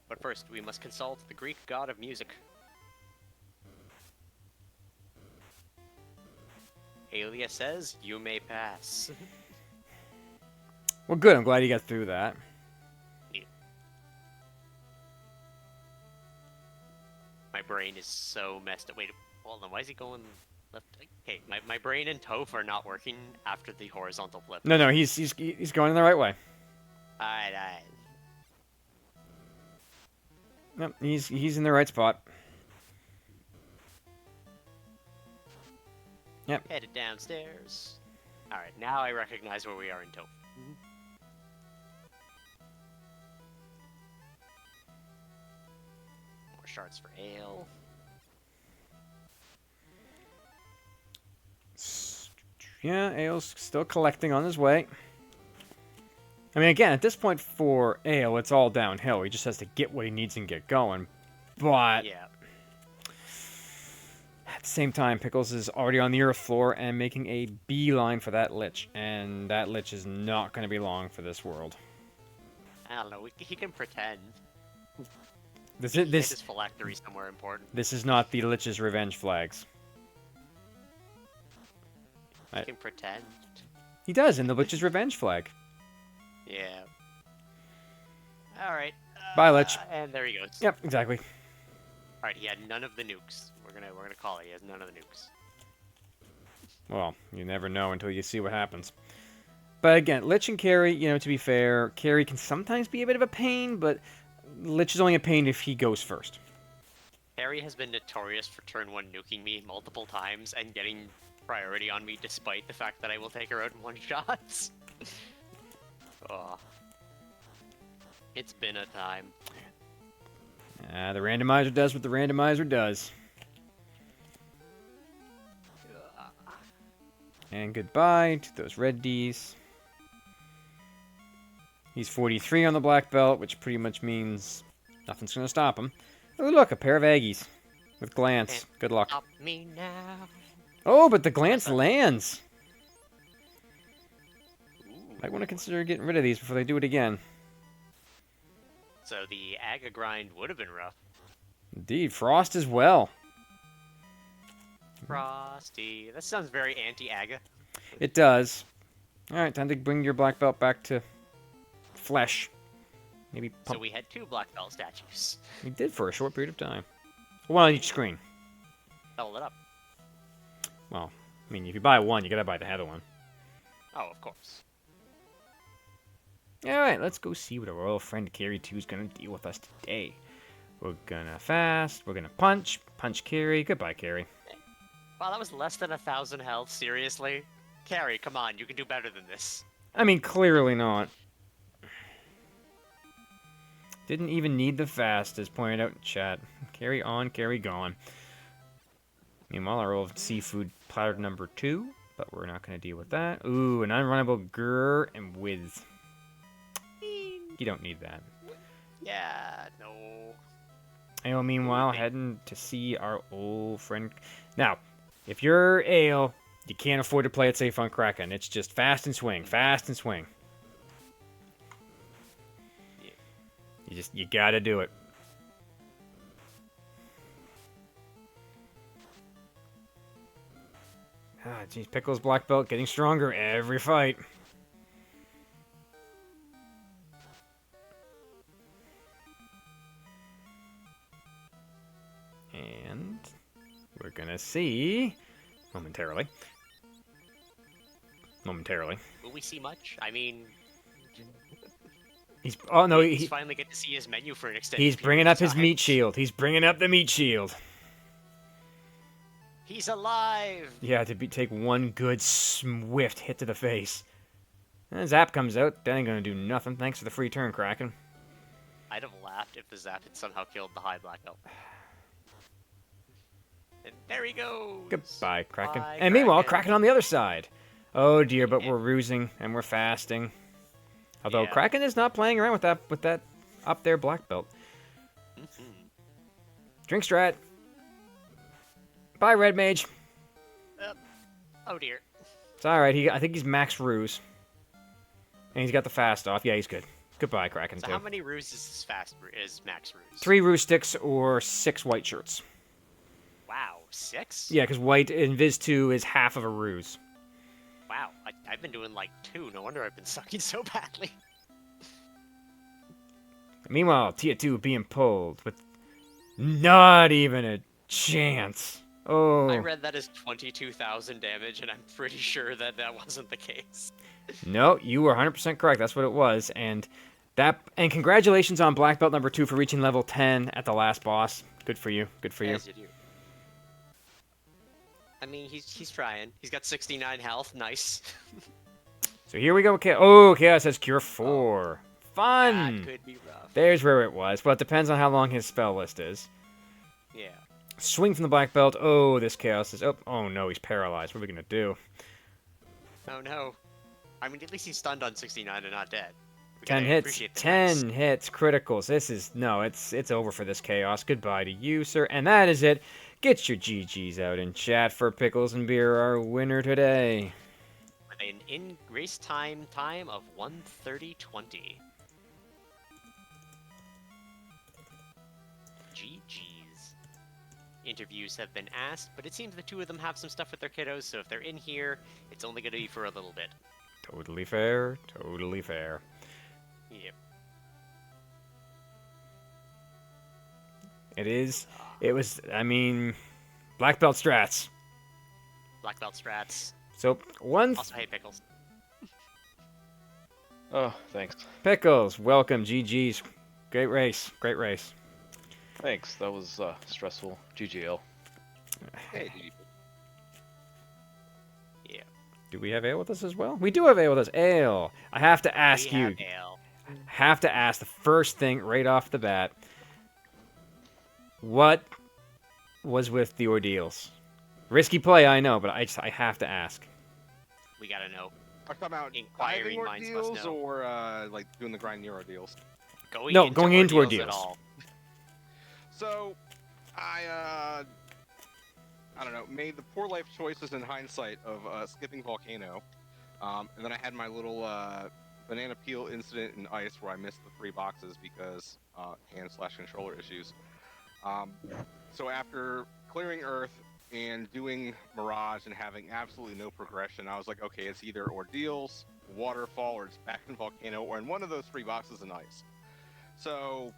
But first, we must consult the Greek god of music. Aelia says, you may pass. Well, good. I'm glad he got through that. Yeah. My brain is so messed up. Wait, hold on. Why is he going left? Okay, my brain and Toph are not working after the horizontal flip. No, he's going the right way. Alright. Yep, he's in the right spot. Yep. Headed downstairs. Alright, now I recognize where we are in Toph. More shards for ale. Yeah, Ale's still collecting on his way. I mean, again, at this point for Ale, it's all downhill. He just has to get what he needs and get going. But Yeah. at the same time, Pickles is already on the earth floor and making a beeline for that Lich. And that Lich is not going to be long for this world. I don't know. He can pretend. This He is hit his phylactery somewhere important. this is not the Lich's revenge flags. He can pretend. He does in the Lich's revenge flag. Yeah. Alright. Bye, Lich. And there he goes. Yep, exactly. Alright, he had none of the nukes. We're gonna call it. He has none of the nukes. Well, you never know until you see what happens. But again, Lich and Carrie, to be fair, Carrie can sometimes be a bit of a pain, but Lich is only a pain if he goes first. Harry has been notorious for turn 1 nuking me multiple times and getting priority on me despite the fact that I will take her out in one shots. Oh. It's been a time. The randomizer does what the randomizer does. And goodbye to those red Ds. He's 43 on the black belt, which pretty much means nothing's going to stop him. Oh, look, a pair of Aggies with glance. Good luck. Stop me now. Oh, but the glance lands. Ooh. Might want to consider getting rid of these before they do it again. So the Aga grind would have been rough. Indeed, Frost as well. Frosty. That sounds very anti-Aga. It does. Alright, time to bring your black belt back to flesh. Maybe So pump. we had 2 black belt statues. We did for a short period of time. One on each screen. Double it up. Well, I mean, if you buy one, you gotta buy the other one. Oh, of course. Alright, let's go see what our royal friend Carrie 2 is gonna deal with us today. We're gonna fast, we're gonna punch Carrie. Goodbye, Carrie. Wow, that was less than 1,000 health, seriously? Carrie, come on, you can do better than this. I mean, clearly not. Didn't even need the fast, as pointed out in chat. Carry on, carry gone. Meanwhile, our old seafood platter number 2, but we're not going to deal with that. Ooh, an unrunnable grr and with. You don't need that. Yeah, no. Ale, meanwhile, heading to see our old friend. Now, if you're Ale, you can't afford to play it safe on Kraken. It's just fast and swing, fast and swing. You gotta do it. Ah, geez, Pickles black belt getting stronger every fight. And we're gonna see momentarily. Will we see much? I mean, He's oh no, he's finally get to see his menu for an extended he's bringing up his meat shield. He's bringing up the meat shield. He's alive. Yeah, to take one good swift hit to the face. And Zap comes out. That ain't gonna do nothing. Thanks for the free turn, Kraken. I'd have laughed if the Zap had somehow killed the high black belt. And there he goes. Goodbye, Kraken. Bye, And meanwhile, Kraken on the other side. Oh dear, but we're rusing and we're fasting. Although Yeah. Kraken is not playing around with that up there black belt. Drink strat. Bye, Red Mage. Oh dear. It's alright. I think he's max ruse. And he's got the fast off. Yeah, he's good. Goodbye, Kraken, So too. how many ruses is max ruse? 3 ruse sticks or 6 white shirts. Wow, 6? Yeah, because white in Viz 2 is half of a ruse. Wow, I've been doing like 2. No wonder I've been sucking so badly. Meanwhile, Tier 2 being pulled with not even a chance. Oh. I read that as 22,000 damage, and I'm pretty sure that that wasn't the case. No, you were 100% correct. That's what it was. And congratulations on Black Belt number 2 for reaching level 10 at the last boss. Good for you. Good for you. Yes, you do. I mean, he's trying. He's got 69 health. Nice. So here we go. Oh, Chaos has Cure 4. Fun! That could be rough. There's where it was. But it depends on how long his spell list is. Yeah. Swing from the Black Belt. Oh, this Chaos is... Oh, no, he's paralyzed. What are we going to do? Oh, no. I mean, at least he's stunned on 69 and not dead. 10 hits. 10 hits. Criticals. This is... No, it's over for this Chaos. Goodbye to you, sir. And that is it. Get your GGs out in chat for Pickles and Beer, our winner today. With an in-race time of 1:30:20. GGs. Interviews have been asked, but it seems the 2 of them have some stuff with their kiddos, so if they're in here, it's only going to be for a little bit. Totally fair. Totally fair. Yep. It is. It was, I mean, Black Belt strats. Black belt strats. So, Also, hey, Pickles. Oh, thanks. Pickles, welcome, GG's. Great race. Great race. Thanks. That was stressful. GGL. Hey, yeah. Do we have Ale with us as well? We do have Ale with us. Ale, I have to ask you. Ale. Have to ask the first thing right off the bat. what was with the ordeals? Risky play, I know, but I have to ask. We gotta know. Are you talking about Inquiring diving minds must ordeals know. or like doing the grind near ordeals? Going into At ordeals. all. So, I don't know, made the poor life choices in hindsight of skipping Volcano. And then I had my little banana peel incident in ice where I missed the 3 boxes because hand/controller issues. So after clearing Earth and doing Mirage and having absolutely no progression, I was like, okay, it's either Ordeals, Waterfall, or it's back in Volcano, or in one of those 3 boxes in ice. So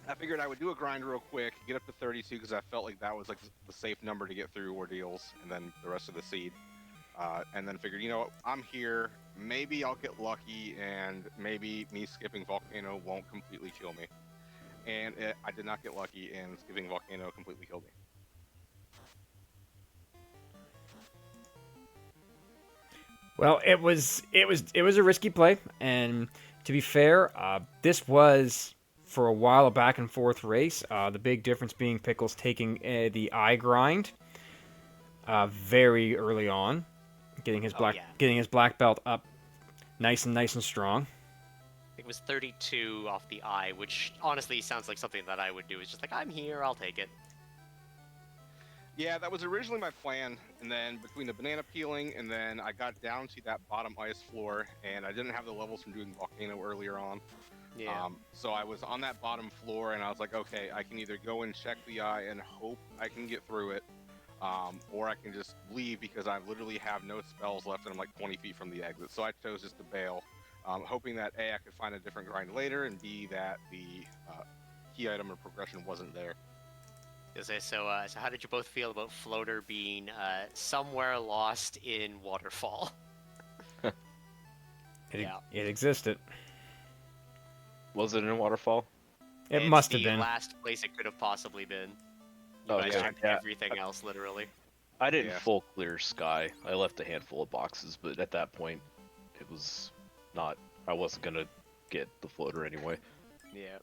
I figured I would do a grind real quick, get up to 32 because I felt like that was like the safe number to get through Ordeals and then the rest of the seed. And then figured, you know what, I'm here, maybe I'll get lucky and maybe me skipping Volcano won't completely kill me. And I did not get lucky, and skipping Volcano completely killed me. Well, it was a risky play, and to be fair, this was for a while a back and forth race. The big difference being Pickles taking the eye grind very early on, getting his black belt up nice and strong. It was 32 off the eye, which honestly sounds like something that I would do. It's just like, I'm here, I'll take it. Yeah, that was originally my plan, and then between the banana peeling, and then I got down to that bottom ice floor, and I didn't have the levels from doing Volcano earlier on. Yeah. So I was on that bottom floor, and I was like, okay, I can either go and check the eye and hope I can get through it, or I can just leave because I literally have no spells left, and I'm like 20 feet from the exit. So I chose just to bail. Hoping that A, I could find a different grind later, and B, that the key item or progression wasn't there. So how did you both feel about Floater being somewhere lost in Waterfall? It existed. Was it in Waterfall? It It's must have the been. last place it could have possibly been. Oh, You guys yeah, checked yeah. everything else, literally. I didn't Yeah. full clear Sky. I left a handful of boxes, but at that point, it was not. I wasn't gonna get the floater anyway. Yeah.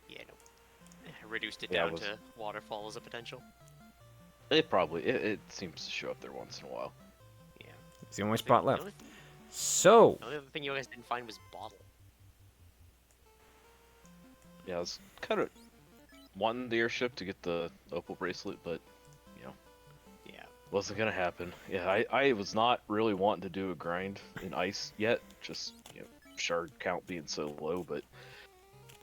Yeah, no. I reduced it Yeah, down it was- to Waterfall as a potential. It seems to show up there once in a while. Yeah. It's the only spot The left. only, So, the only other thing you guys didn't find was Bottle. Yeah, I was kind of wanting the airship to get the opal bracelet, but Yeah. wasn't gonna happen. Yeah, I was not really wanting to do a grind in ice yet, just shard count being so low, but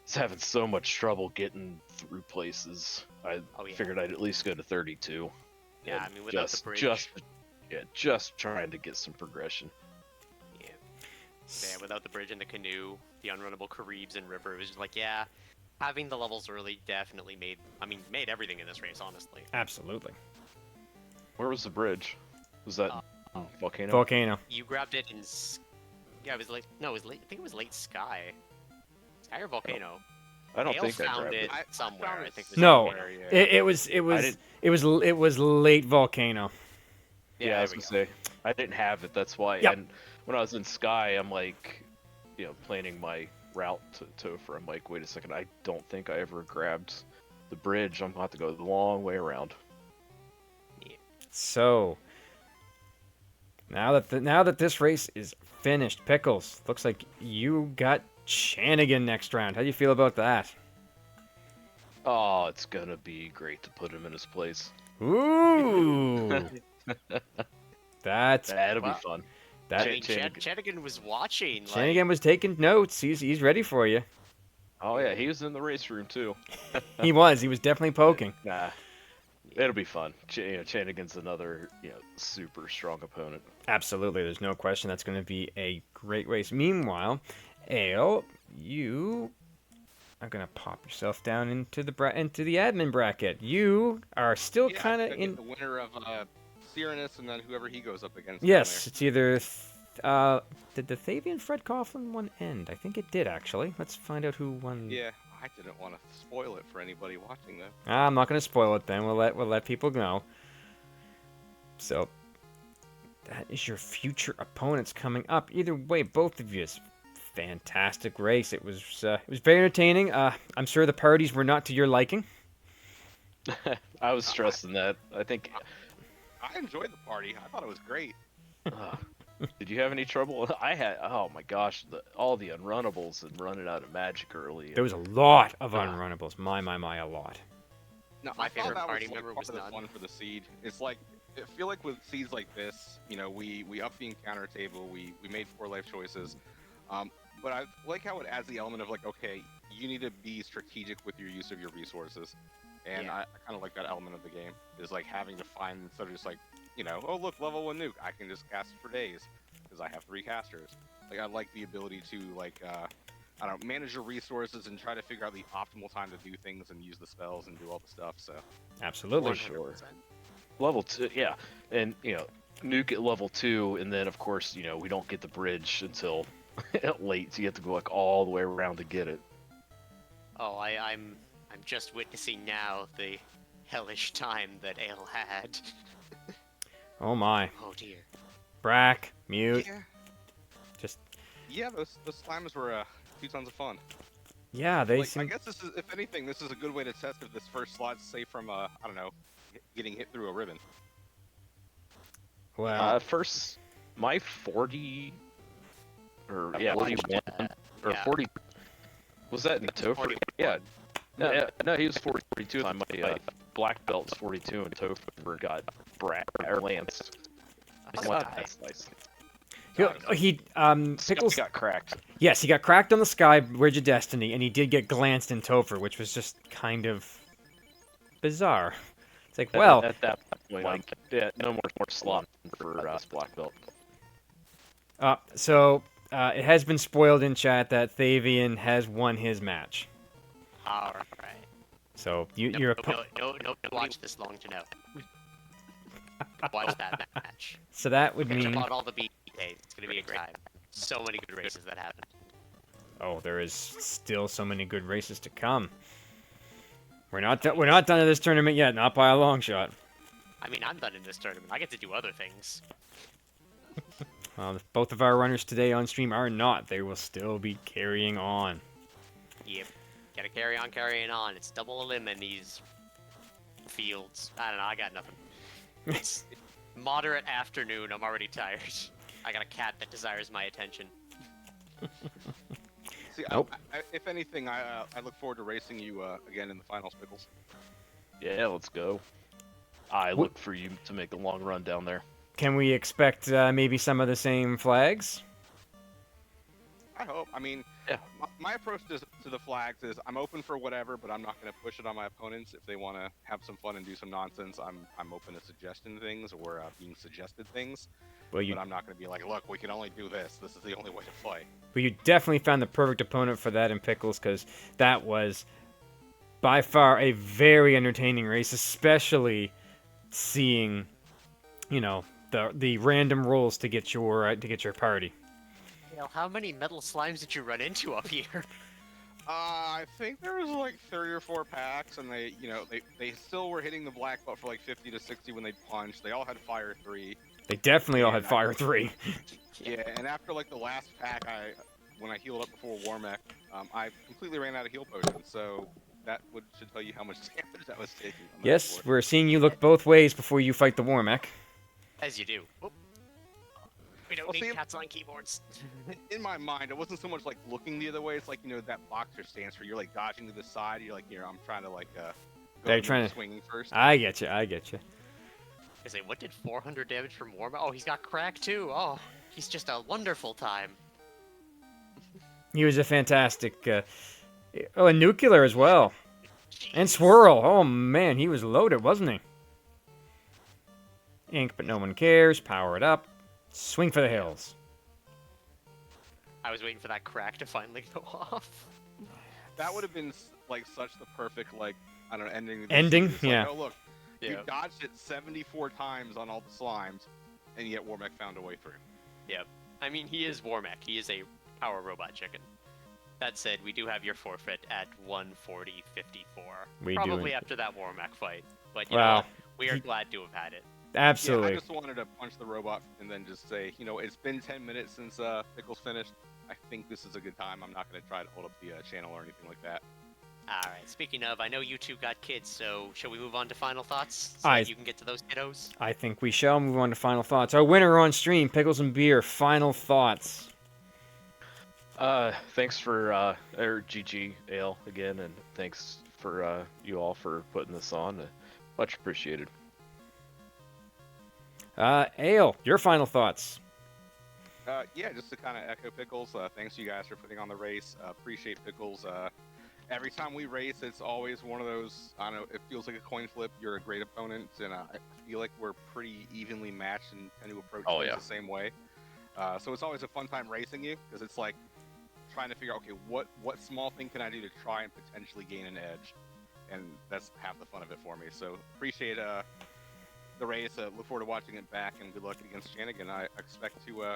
it's having so much trouble getting through places. I Oh, yeah. figured I'd at least go to 32. Yeah, and I mean, without the bridge. just trying to get some progression. Yeah, without the bridge and the canoe, the unrunnable Caribs and river, it was just like, yeah, having the levels early definitely made everything in this race, honestly. absolutely. Where was the bridge? Was that Volcano? Volcano. You grabbed it in, yeah, it was late. No, it was late. I think it was late Sky. Sky or Volcano? I don't Hale think I found grabbed it it. somewhere. found I it think. It was No, somewhere. Yeah. it was late Volcano. Yeah, I was there gonna we say I didn't have it. That's why. Yep. And when I was in Sky, I'm like, planning my route to Topher. I'm like, wait a second, I don't think I ever grabbed the bridge. I'm gonna have to go the long way around. So, now that this race is finished, Pickles, looks like you got Shanigan next round. How do you feel about that? Oh, it's gonna be great to put him in his place. Ooh, That'll Well, be fun. that I mean, Shanigan- Shanigan was watching. Shanigan was taking notes. He's ready for you. Oh yeah, he was in the race room too. He was definitely poking. Nah, it'll be fun. Shanigan's another super strong opponent. Absolutely, there's no question that's going to be a great race. Meanwhile, Ale, you are going to pop yourself down into the admin bracket. You are still Yeah, kind I of think I in. get the winner of Cyranus and then whoever he goes up against. down Yes, it's either. Did the Thavian Fred Coughlin one end? I think it did actually. Let's find out who won. there. Yeah, I didn't want to spoil it for anybody watching though. I'm not going to spoil it then. We'll let people know. So that is your future opponents coming up. Either way, both of you fantastic race. It was very entertaining. I'm sure the parties were not to your liking. I was stressing that. I think. I enjoyed the party. I thought it was great. Uh, did you have any trouble? I had. Oh my gosh, all the unrunnables and running out of magic early. There was a lot of unrunnables. My, a lot. No, My I thought favorite that party was like member part was of the none. fun for the seed. It's like I feel like with seeds like this, we up the encounter table. We made 4 life choices, but I like how it adds the element of like, okay, you need to be strategic with your use of your resources, and Yeah. I kind of like that element of the game is like having to find instead of just like, oh look, level 1 nuke, I can just cast it for days because I have 3 casters. Like I like the ability to like I don't know, manage your resources and try to figure out the optimal time to do things and use the spells and do all the stuff. So Absolutely. Sure. Level 2, yeah, and nuke at level 2, and then of course we don't get the bridge until late, so you have to go like all the way around to get it. Oh, I'm just witnessing now the hellish time that Ale had. Oh my. Oh dear. Brack, mute. yeah, Just those slimes were 2 tons of fun. yeah, they Like, I seem. guess this is, if anything, this is a good way to test if this first slot's safe from I don't know, getting hit through a ribbon. Well, First, my 40 or Yeah, 41 or yeah. 40 was that in Topher? 40. Yeah. No, he was 42. My black belt's 42, and Topher got Lance. That's Well, high. that's nice. he Sky Pickles. got cracked. Yes, he got cracked on the Sky Bridge of Destiny, and he did get glanced in Topher, which was just kind of bizarre. It's like, well, At that point, like, yeah, no more slot for black belt. so it has been spoiled in chat that Thavian has won his match. All right. So you're No, watch this long to know. Watch that match. so that would Catch up mean on all the beat days. It's gonna be a great time. So many good races that happen. oh, there is still so many good races to come. We're not done at this tournament yet, not by a long shot. I mean, I'm done in this tournament. I get to do other things. Both of our runners today on stream are not. They will still be carrying on. Yep. Gotta carrying on. It's double a limb in these fields. I don't know. I got nothing. It's moderate afternoon. I'm already tired. I got a cat that desires my attention. See, Nope. if anything, I look forward to racing you again in the finals, Pickles. Yeah, let's go. I look for you to make a long run down there. Can we expect maybe some of the same flags? I hope. I mean, Yeah. my approach to the flags is I'm open for whatever, but I'm not going to push it on my opponents. If they want to have some fun and do some nonsense, I'm open to suggesting things or being suggested things. Well, you But I'm not going to be like, look, we can only do this. This is the only way to play. Well, you definitely found the perfect opponent for that in Pickles, because that was by far a very entertaining race, especially seeing, the random rolls to get your party. Hell, how many metal slimes did you run into up here? I think there was like 3 or 4 packs, and they still were hitting the black belt for like 50 to 60 when they punched. They all had fire 3. They definitely all had Fire 3. Yeah, and after like the last pack, when I healed up before Warmech, I completely ran out of heal potions. So that should tell you how much damage that was taking. on that Yes, board. we're seeing you look both ways before you fight the Warmech. As you do. Whoop. We don't Well, need see- cats on keyboards. In my mind, it wasn't so much like looking the other way. It's like that boxer stance where you're like dodging to the side. You're like, here, I'm trying to like go They're and trying to- swinging first. I get you. I say, what did 400 damage from Warma? Oh, he's got crack too. Oh, he's just a wonderful time. He was a fantastic. And Nuclear as well. And Swirl. Oh man, he was loaded, wasn't he? Ink, but no one cares. Power it up. Swing for the hills. I was waiting for that crack to finally go off. That would have been like such the perfect like I don't know ending. to this Ending? season. It's like, Yeah. oh look, you Yeah. dodged it 74 times on all the slimes, and yet Warmech found a way through. I mean, he is Warmech. He is a power robot chicken. That said, we do have your forfeit at 140.54. We do. Probably after that Warmech fight. But you know Well, what? We are he- glad to have had it. Absolutely. Yeah, I just wanted to punch the robot and then just say, it's been 10 minutes since Pickles finished. I think this is a good time. I'm not going to try to hold up the channel or anything like that. All right. Speaking of, I know you two got kids, so shall we move on to final thoughts so I- that you can get to those kiddos? I think we shall move on to final thoughts. Our winner on stream, Pickles and Beer. Final thoughts. Thanks for or GG Ale again, and thanks for you all for putting this on. Much appreciated. Ale, your final thoughts. Yeah, just to kind of echo Pickles, thanks you guys for putting on the race. Appreciate Pickles. Every time we race, it's always one of those, I don't know, it feels like a coin flip. You're a great opponent, and I feel like we're pretty evenly matched and tend to approach things the same way. So it's always a fun time racing you, because it's like trying to figure out, okay, what small thing can I do to try and potentially gain an edge? And that's half the fun of it for me. So appreciate the race. Look forward to watching it back, and good luck against Shanigan. I expect to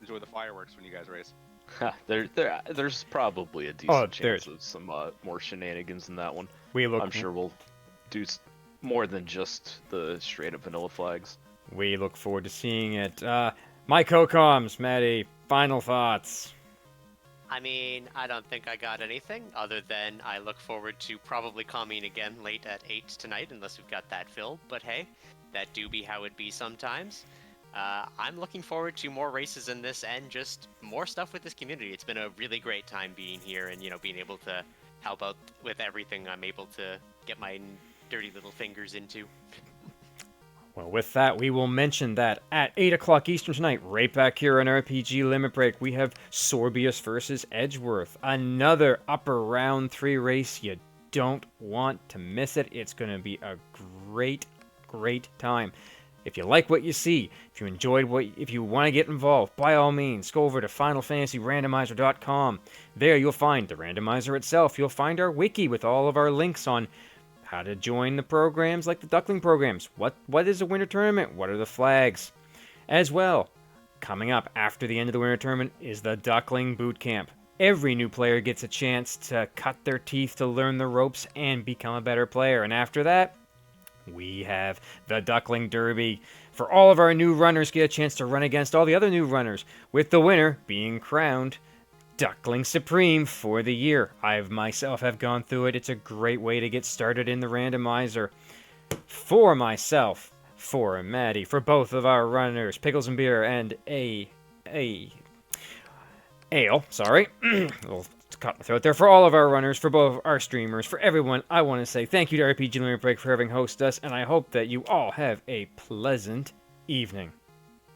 enjoy the fireworks when you guys race. There's probably a decent chance of some more shenanigans in that one. I'm sure we'll do more than just the straight up vanilla flags. We look forward to seeing it. My co-coms, Maddie, final thoughts. I mean, I don't think I got anything other than I look forward to probably coming again late at 8 tonight, unless we've got that filled. But hey, that do be how it be sometimes. I'm looking forward to more races in this and just more stuff with this community. It's been a really great time being here and, being able to help out with everything I'm able to get my dirty little fingers into. Well, with that, we will mention that at 8 o'clock Eastern tonight, right back here on RPG Limit Break, we have Sorbius versus Edgeworth. Another upper round 3 race. You don't want to miss it. It's going to be a great, great time. If you like what you see, if you enjoyed if you want to get involved, by all means, go over to FinalFantasyRandomizer.com. There you'll find the randomizer itself. You'll find our wiki with all of our links on how to join the programs like the Duckling programs. What is a winter tournament? What are the flags? As well, coming up after the end of the winter tournament is the Duckling Boot Camp. Every new player gets a chance to cut their teeth to learn the ropes and become a better player. And after that, we have the Duckling Derby. For all of our new runners, get a chance to run against all the other new runners, with the winner being crowned Duckling Supreme for the year. I myself have gone through it. It's a great way to get started in the randomizer. For myself, for Maddie, for both of our runners, Pickles and Beer and Ale, sorry. We'll cut my throat there. For all of our runners, for both our streamers, for everyone, I want to say thank you to RPG Limit Break for having hosted us, and I hope that you all have a pleasant evening.